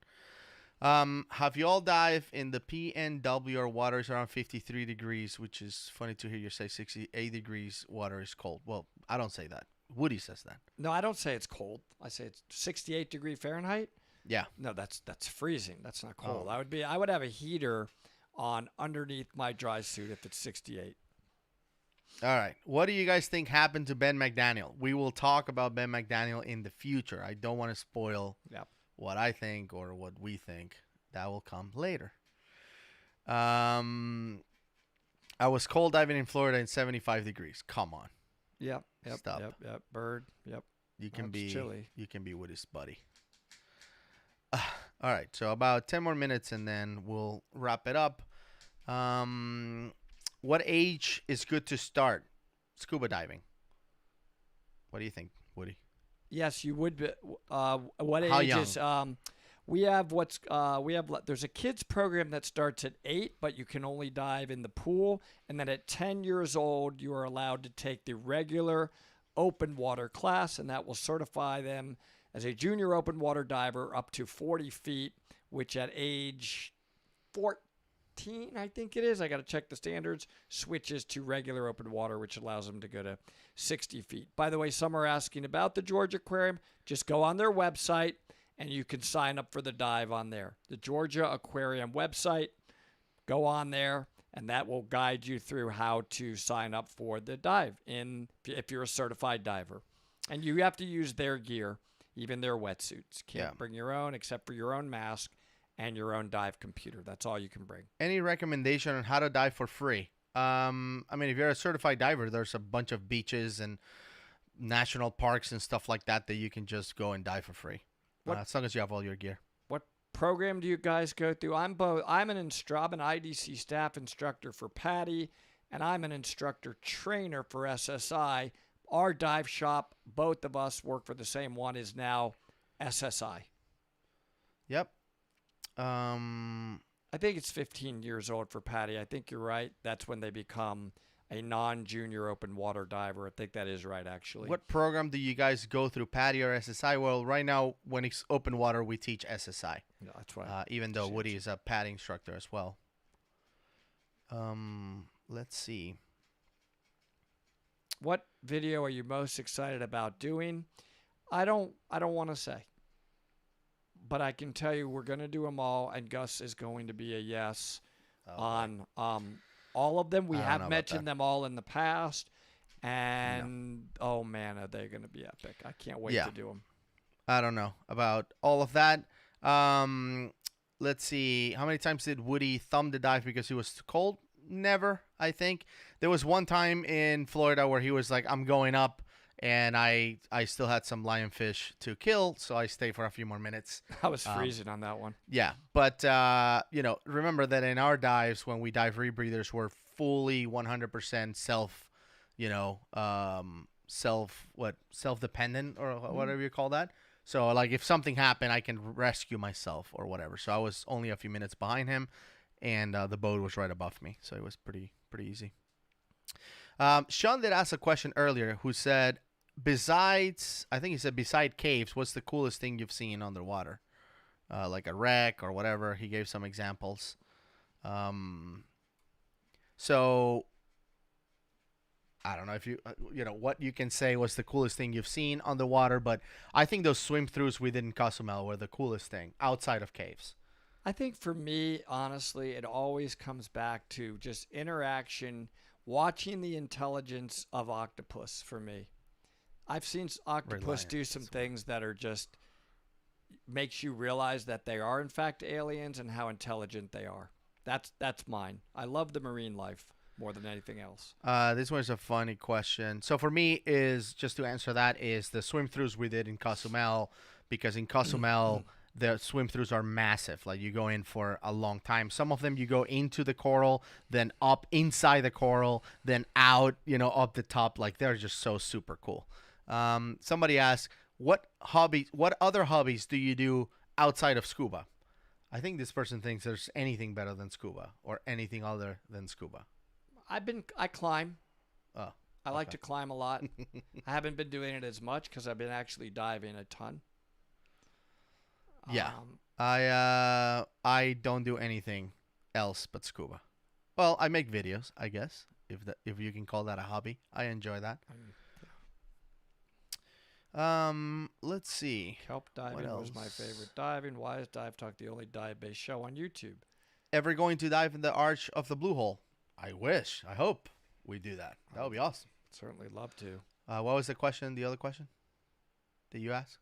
Have you all dived in the PNW or water is around 53 degrees, which is funny to hear you say 68 degrees water is cold. Well, I don't say that. Woody says that. No, I don't say it's cold. I say it's 68 degree Fahrenheit. Yeah. No, that's freezing. That's not cold. Oh. I would have a heater on underneath my dry suit if it's 68. All right. What do you guys think happened to Ben McDaniel? We will talk about Ben McDaniel in the future. I don't want to spoil what I think or what we think. That will come later. I was cold diving in Florida in 75 degrees. Come on. Yep. Stop. Yep. Bird. Yep. You can be chilly. You can be Woody's buddy. All right. So about 10 more minutes and then we'll wrap it up. What age is good to start scuba diving? What do you think, Woody? Yes, you would be. What age How young? is? There's a kids program that starts at 8, but you can only dive in the pool. And then at 10 years old, you are allowed to take the regular open water class, and that will certify them as a junior open water diver up to 40 feet, which at age 14, I think it is, I got to check the standards, switches to regular open water, which allows them to go to 60 feet. By the way, some are asking about the Georgia Aquarium. Just go on their website, and you can sign up for the dive on there. The Georgia Aquarium website, go on there, and that will guide you through how to sign up for the dive if you're a certified diver. And you have to use their gear, even their wetsuits. Can't bring your own except for your own mask and your own dive computer. That's all you can bring. Any recommendation on how to dive for free? I mean, if you're a certified diver, there's a bunch of beaches and national parks and stuff like that you can just go and dive for free. As long as you have all your gear. What program do you guys go through? I'm an IDC staff instructor for PADI, and I'm an instructor trainer for SSI. Our dive shop, both of us work for the same one, is now SSI. Yep. I think it's 15 years old for PADI. I think you're right. That's when they become a non-junior open water diver. I think that is right, actually. What program do you guys go through, PADI or SSI? Well, right now, when it's open water, we teach SSI. No, that's right. Even though Woody is a PADI instructor as well. Let's see. What video are you most excited about doing? I don't want to say. But I can tell you we're going to do them all, and Gus is going to be a yes on all of them. We have mentioned them all in the past, and oh man, are they going to be epic. I can't wait to do them. I don't know about all of that. Let's see. How many times did Woody thumb the dive because he was cold? Never, I think. There was one time in Florida where he was like, I'm going up. And I still had some lionfish to kill, so I stayed for a few more minutes. I was freezing on that one. Yeah, but remember that in our dives, when we dive rebreathers, we're fully 100% self-dependent or whatever you call that. So like if something happened, I can rescue myself or whatever. So I was only a few minutes behind him, and the boat was right above me, so it was pretty easy. Sean did ask a question earlier who said, besides caves, what's the coolest thing you've seen underwater? Like a wreck or whatever. He gave some examples. So I don't know if what you can say was the coolest thing you've seen on the water, but I think those swim throughs we did in Cozumel were the coolest thing outside of caves. I think for me, honestly, it always comes back to just interaction, watching the intelligence of octopus for me. I've seen octopus do some things that are just makes you realize that they are in fact aliens and how intelligent they are. That's mine. I love the marine life more than anything else. This one's a funny question. So for me, is just to answer that is the swim throughs we did in Cozumel, because in Cozumel the swim throughs are massive. Like you go in for a long time. Some of them you go into the coral, then up inside the coral, then out, up the top. Like they're just so super cool. Somebody asked, what other hobbies do you do outside of scuba? I think this person thinks there's anything better than scuba or anything other than scuba. I climb. Oh, I like to climb a lot. I haven't been doing it as much because I've been actually diving a ton. Yeah. I don't do anything else but scuba. Well, I make videos, I guess, if you can call that a hobby. I enjoy that. Let's see. Kelp diving was my favorite diving. Why is Dive Talk the only dive-based show on YouTube? Ever going to dive in the arch of the blue hole? I wish. I hope we do that. That would be awesome. Certainly love to. What was the question? The other question that you asked?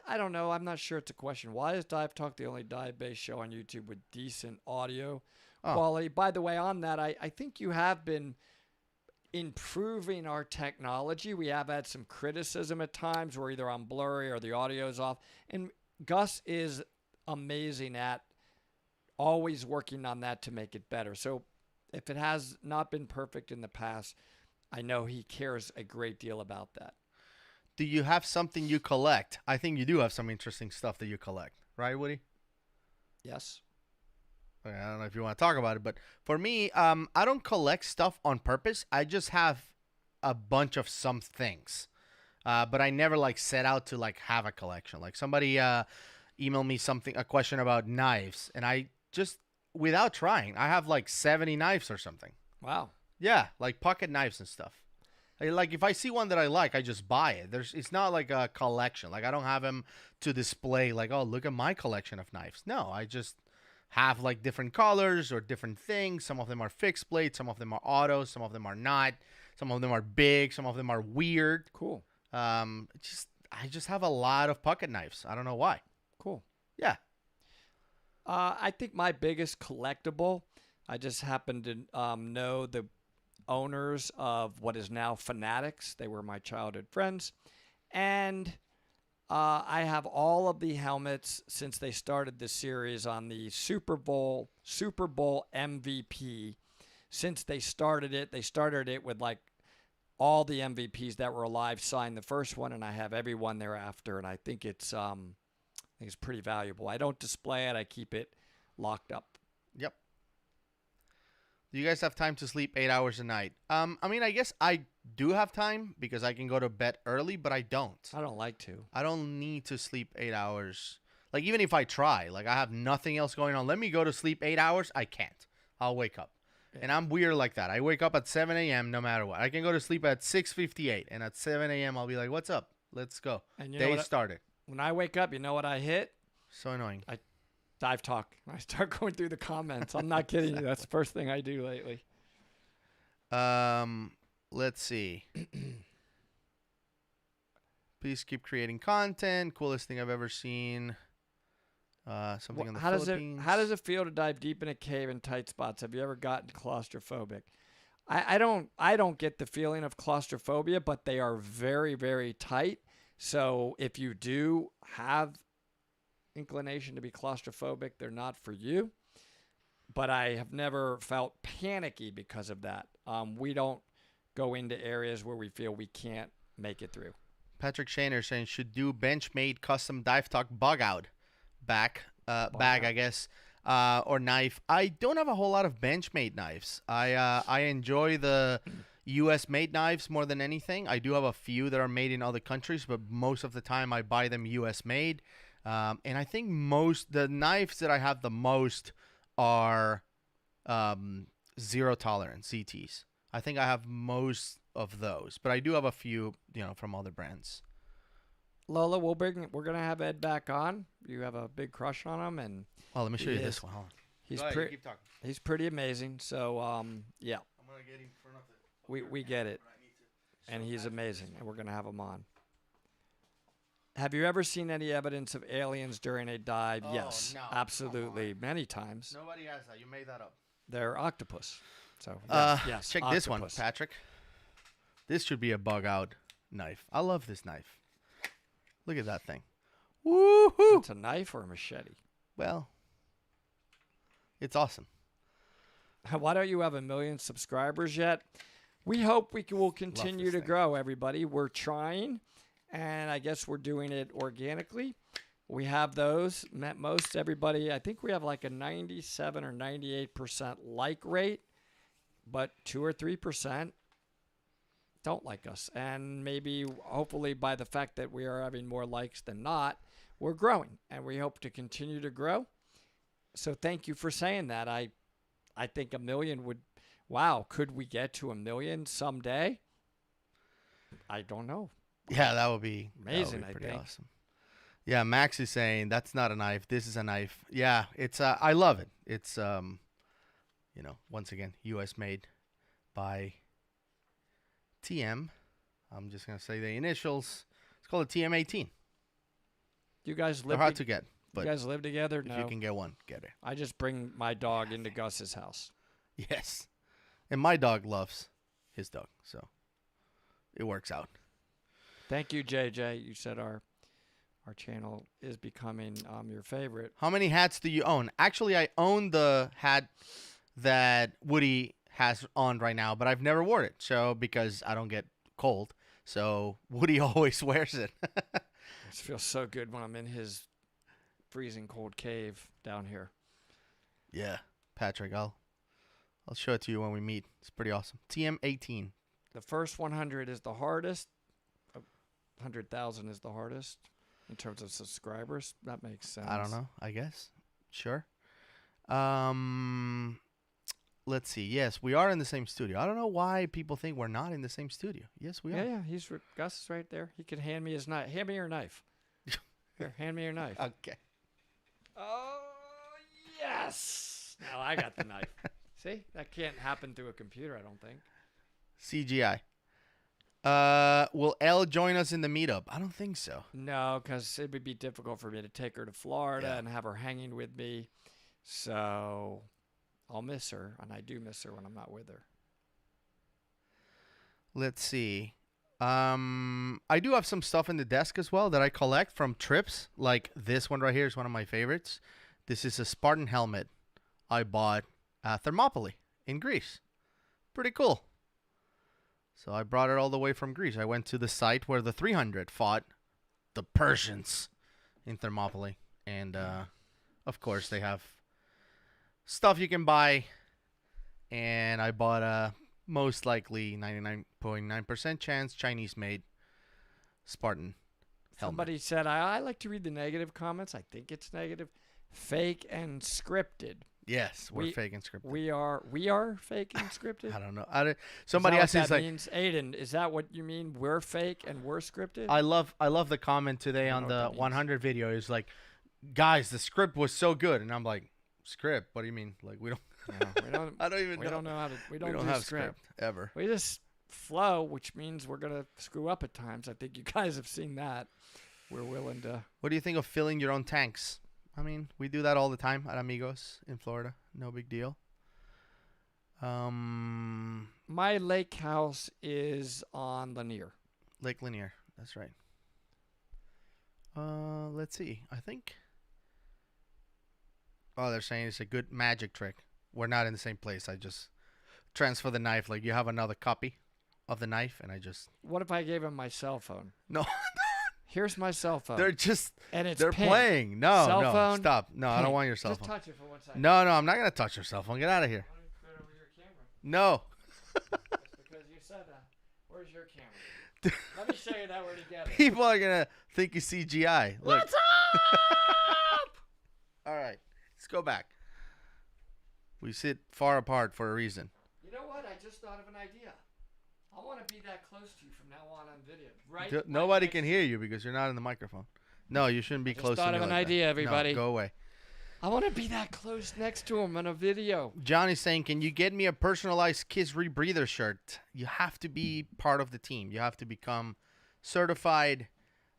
I don't know. I'm not sure it's a question. Why is Dive Talk the only dive-based show on YouTube with decent audio quality? By the way, on that, I think you have been improving our technology. We have had some criticism at times where either I'm blurry or the audio is off. And Gus is amazing at always working on that to make it better. So if it has not been perfect in the past, I know he cares a great deal about that. Do you have something you collect? I think you do have some interesting stuff that you collect, right, Woody? Yes. I don't know if you want to talk about it, but for me, I don't collect stuff on purpose. I just have a bunch of some things, but I never set out to have a collection. Like somebody emailed me a question about knives, and I just, without trying, I have 70 knives or something. Wow. Yeah, like pocket knives and stuff. Like if I see one that I like, I just buy it. It's not like a collection. Like I don't have them to display. Like, oh, look at my collection of knives. No, I just have different colors or different things. Some of them are fixed blade, some of them are auto, some of them are not. Some of them are big, some of them are weird. Cool. I just have a lot of pocket knives. I don't know why. Cool. Yeah. I think my biggest collectible, I just happen to know the owners of what is now Fanatics. They were my childhood friends. And I have all of the helmets since they started the series on the Super Bowl MVP. Since they started it with all the MVPs that were alive signed the first one, and I have everyone thereafter. And I think it's pretty valuable. I don't display it. I keep it locked up. Yep. Do you guys have time to sleep 8 hours a night? I mean, I guess I do have time because I can go to bed early, but I don't. I don't like to. I don't need to sleep 8 hours. Even if I try, I have nothing else going on. Let me go to sleep 8 hours. I can't. I'll wake up. Yeah. And I'm weird like that. I wake up at 7 a.m. no matter what. I can go to sleep at 6:58, and at 7 a.m. I'll be like, what's up? Let's go. And Day started. When I wake up, you know what I hit? So annoying. I Dive Talk. I start going through the comments. I'm not kidding you. That's the first thing I do lately. Let's see. Please keep creating content. Coolest thing I've ever seen. Something in the Philippines. How does it feel to dive deep in a cave in tight spots? Have you ever gotten claustrophobic? I don't get the feeling of claustrophobia, but they are very, very tight. So if you do have inclination to be claustrophobic, they're not for you. But I have never felt panicky because of that. We don't go into areas where we feel we can't make it through. Patrick Shaner saying should do Benchmade custom Dive Talk bug out bag, I guess, or knife. I don't have a whole lot of Benchmade knives. I enjoy the U.S. made knives more than anything. I do have a few that are made in other countries, but most of the time I buy them U.S. made. And I think the knives that I have the most are zero tolerance ZTs. I think I have most of those, but I do have a few, from other brands. Lola, we're gonna have Ed back on. You have a big crush on him, and Oh, let me show you this one. Hold on. he's Go ahead, pretty. keep talking. He's pretty amazing. So yeah, I'm gonna get in front of it. we get it, and he's amazing, and we're gonna have him on. Have you ever seen any evidence of aliens during a dive? Oh, Yes, no. absolutely, many times. Nobody has that. You made that up. They're octopus. So yes, check this one, octopus. Patrick. This should be a bug out knife. I love this knife. Look at that thing. Woohoo! It's a knife or a machete? Well, it's awesome. Why don't you have 1 million subscribers yet? We hope will continue this to thing. grow, everybody. We're trying, and I guess we're doing it organically. We have those. Met most everybody. I think we have like a 97 or 98% like rate, but 2 or 3% don't like us. And maybe, hopefully, by the fact that we are having more likes than not, we're growing, and we hope to continue to grow. So thank you for saying that. I think 1 million would. Wow, could we get to 1 million someday? I don't know. Yeah, that would be Amazing, pretty I think. awesome. Yeah, Max is saying that's not a knife. This is a knife. Yeah, it's. I love it. It's once again, U.S. made by TM. I'm just gonna say the initials. It's called a TM18. You guys They're live. hard to get, but You guys live together? if No. you can get one, get it. I just bring my dog into Gus's house. Yes, and my dog loves his dog, so it works out. Thank you, JJ. You said our channel is becoming your favorite. How many hats do you own? Actually, I own the hat that Woody has on right now, but I've never wore it. So because I don't get cold, so Woody always wears it. It feels so good when I'm in his freezing cold cave down here. Yeah, Patrick, I'll show it to you when we meet. It's pretty awesome. TM18. The first 100 is the hardest. 100,000 is the hardest in terms of subscribers. That makes sense. I don't know. I guess. Sure. Let's see. Yes, we are in the same studio. I don't know why people think we're not in the same studio. Yes, we are. Yeah. Gus is right there. He can hand me his knife. Hand me your knife. Here, hand me your knife. Okay. Oh, yes. Now I got the knife. See? That can't happen through a computer, I don't think. CGI. Will Elle join us in the meetup? I don't think so. No, because it would be difficult for me to take her to Florida Yeah. and have her hanging with me. So I'll miss her, and I do miss her when I'm not with her. Let's see. I do have some stuff in the desk as well that I collect from trips. Like this one right here is one of my favorites. This is a Spartan helmet I bought at Thermopylae in Greece. Pretty cool. So I brought it all the way from Greece. I went to the site where the 300 fought the Persians in Thermopylae. And, of course, they have stuff you can buy. And I bought a most likely 99.9% chance Chinese-made Spartan helmet. Somebody said, I like to read the negative comments. I think it's negative. Fake and scripted. Yes, we're fake and scripted. We are fake and scripted? I don't know. Somebody asked asked that like, means? Aiden, is that what you mean? We're fake and we're scripted? I love the comment today I on don't the know what that 100 video. Is like, guys, the script was so good, and I'm like, script? What do you mean? Like we don't? No, we don't. I don't even we know. don't know how to. We don't, We don't do have script. ever. We just flow, which means we're gonna screw up at times. I think you guys have seen that. We're willing to. What do you think of filling your own tanks? I mean, we do that all the time at Amigos in Florida. No big deal. My lake house is on Lanier. Lake Lanier. That's right. Let's see. I think. Oh, they're saying it's a good magic trick. We're not in the same place. I just transfer the knife. Like you have another copy of the knife, and I just. What if I gave him my cell phone? No. Here's my cell phone. They're just. and it's They're pink. playing. No, Cell no, phone, stop. No, I don't pink. want your cell Just phone. touch it for 1 second. No, I'm not gonna touch your cell phone. Get out of here. Why don't you put it over your camera? No. That's because you said that. Where's your camera? Let me show you that we're together. People are gonna think you CGI. Look. What's up? All right, let's go back. We sit far apart for a reason. You know what? I just just thought of an idea. I want to be that close to you from now on video. Right? Nobody can hear you because you're not in the microphone. No, you shouldn't be close to me. Thought of an idea, everybody. No, go away. I want to be that close next to him in a video. Johnny's saying, can you get me a personalized Kiss Rebreather shirt? You have to be part of the team. You have to become certified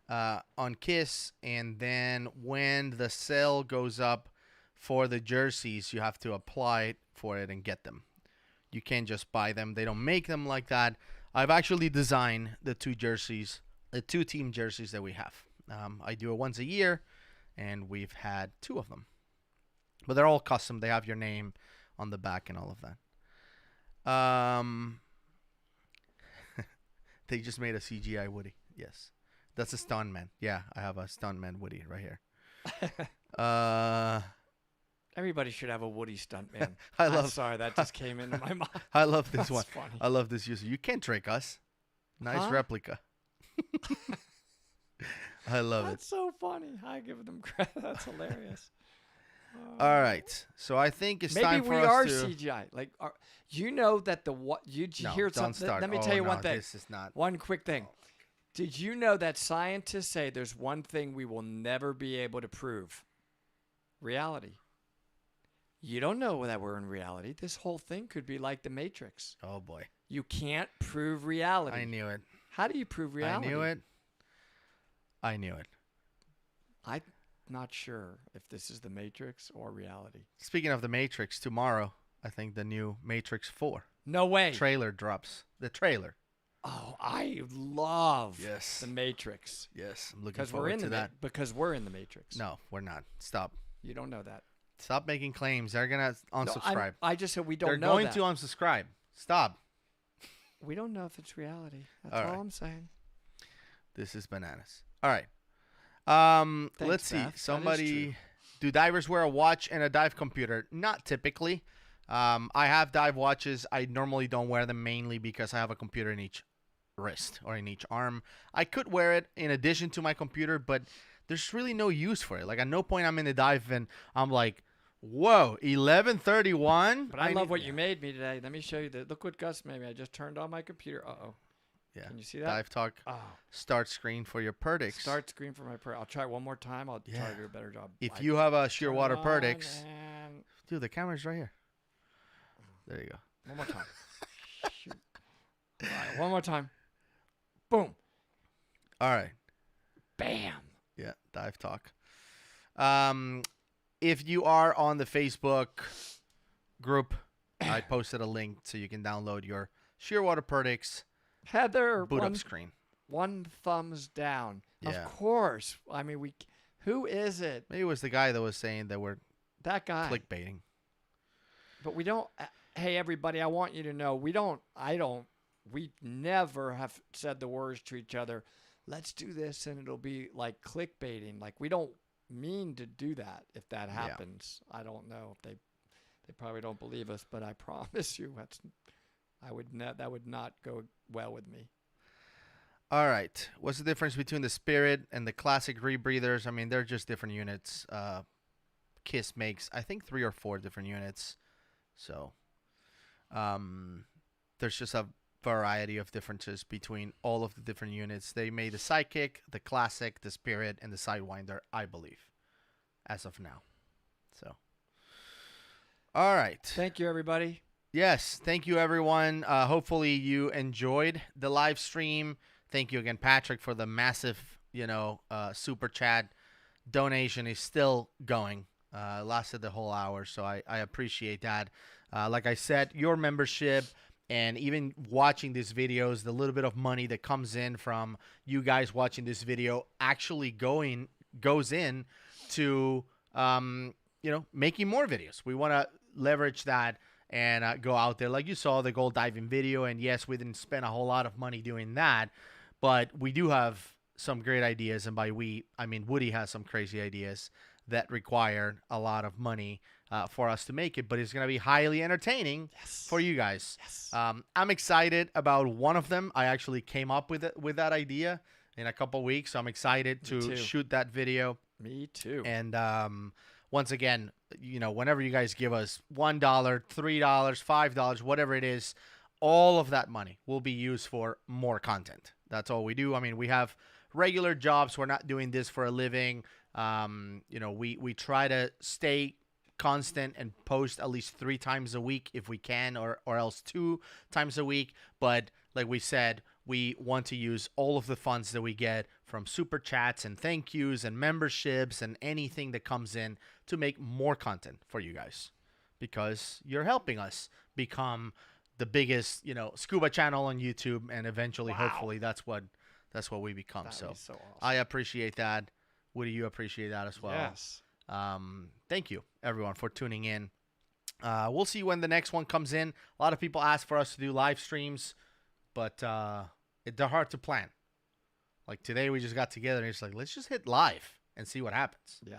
on Kiss, and then when the sale goes up for the jerseys, you have to apply for it and get them. You can't just buy them. They don't make them like that. I've actually designed the two team jerseys that we have. I do it once a year, and we've had 2 of them. But they're all custom. They have your name on the back and all of that. They just made a CGI Woody. Yes. That's a stuntman. Yeah, I have a stuntman Woody right here. Everybody should have a Woody stuntman. I'm sorry, that just came into my mind. I love this one. Funny. I love this user. You can't trick us. Nice replica. I love That's so funny. I give them credit. That's hilarious. All right. So I think it's time for us to... Maybe we are CGI. Like, you know that you hear something. Start. Let me tell you one thing. This is not... One quick thing. Did you know that scientists say there's one thing we will never be able to prove? Reality. You don't know that we're in reality. This whole thing could be like the Matrix. Oh, boy. You can't prove reality. I knew it. How do you prove reality? I knew it. I'm not sure if this is the Matrix or reality. Speaking of the Matrix, tomorrow, I think the new Matrix 4 No way. trailer drops. The trailer. Oh, I love Yes. the Matrix. Yes, I'm looking forward to that. Because we're in the Matrix. No, we're not. Stop. You don't know that. Stop making claims. They're going to unsubscribe. I just said we don't They're know going that. to unsubscribe. Stop. We don't know if it's reality. That's All all right. I'm saying. This is bananas. All right. Thanks, Let's see. Beth. That is Somebody, true. do divers wear a watch and a dive computer? Not typically. I have dive watches. I normally don't wear them mainly because I have a computer in each wrist or in each arm. I could wear it in addition to my computer, but there's really no use for it. Like, at no point I'm in the dive and I'm like, whoa, 11:31. But I love what you made me today. Let me show you that. Look what Gus made me. I just turned on my computer. Uh-oh. Yeah. Can you see that? Dive Talk. Oh. Start screen for your Perdix. Start screen for my prayer. I'll try it one more time. I'll try to do a better job. If you have a Shearwater Turn Perdix, on and- dude, the camera's right here. There you go. One more time. Shoot. All right, one more time. Boom. All right. Bam. Yeah, Dive Talk. If you are on the Facebook group, I posted a link so you can download your Shearwater Perdix Heather, boot up screen. one thumbs down. Yeah. Of course. I mean, who is it? Maybe it was the guy that was saying that we're That guy. clickbaiting. But we don't. Hey, everybody! I want you to know we never have said the words to each other. Let's do this, and it'll be like clickbaiting. Like, we don't mean to do that. If that happens, I don't know if they probably don't believe us. But I promise you, that would not go well with me. All right. What's the difference between the Spirit and the classic rebreathers? I mean, they're just different units. Kiss makes, I think, 3 or 4 different units. So there's just a variety of differences between all of the different units. They made the Sidekick, the Classic, the Spirit, and the Sidewinder, I believe, as of now. So, all right. Thank you, everybody. Yes, thank you, everyone. Hopefully you enjoyed the live stream. Thank you again, Patrick, for the massive, super chat. Donation is still going. Lasted the whole hour, so I appreciate that. Like I said, your membership and even watching these videos, the little bit of money that comes in from you guys watching this video actually goes in to making more videos. We want to leverage that and go out there. Like you saw the gold diving video, and yes, we didn't spend a whole lot of money doing that, but we do have some great ideas, and by we, I mean Woody has some crazy ideas that require a lot of money for us to make it, but it's going to be highly entertaining for you guys. Yes. I'm excited about one of them. I actually came up with that idea in a couple weeks, so I'm excited to shoot that video. Me too. And once again, whenever you guys give us $1, $3, $5, whatever it is, all of that money will be used for more content. That's all we do. I mean, we have regular jobs. We're not doing this for a living. We try to stay constant and post at least 3 times a week if we can, or else 2 times a week. But like we said, we want to use all of the funds that we get from super chats and thank yous and memberships and anything that comes in to make more content for you guys, because you're helping us become the biggest, scuba channel on YouTube, and eventually, hopefully, that's what we become. That'd so be so awesome. I appreciate that. Woody, you appreciate that as well. Yes. Thank you, everyone, for tuning in. We'll see when the next one comes in. A lot of people ask for us to do live streams, but they're hard to plan. Like today, we just got together and it's like, let's just hit live and see what happens. Yeah.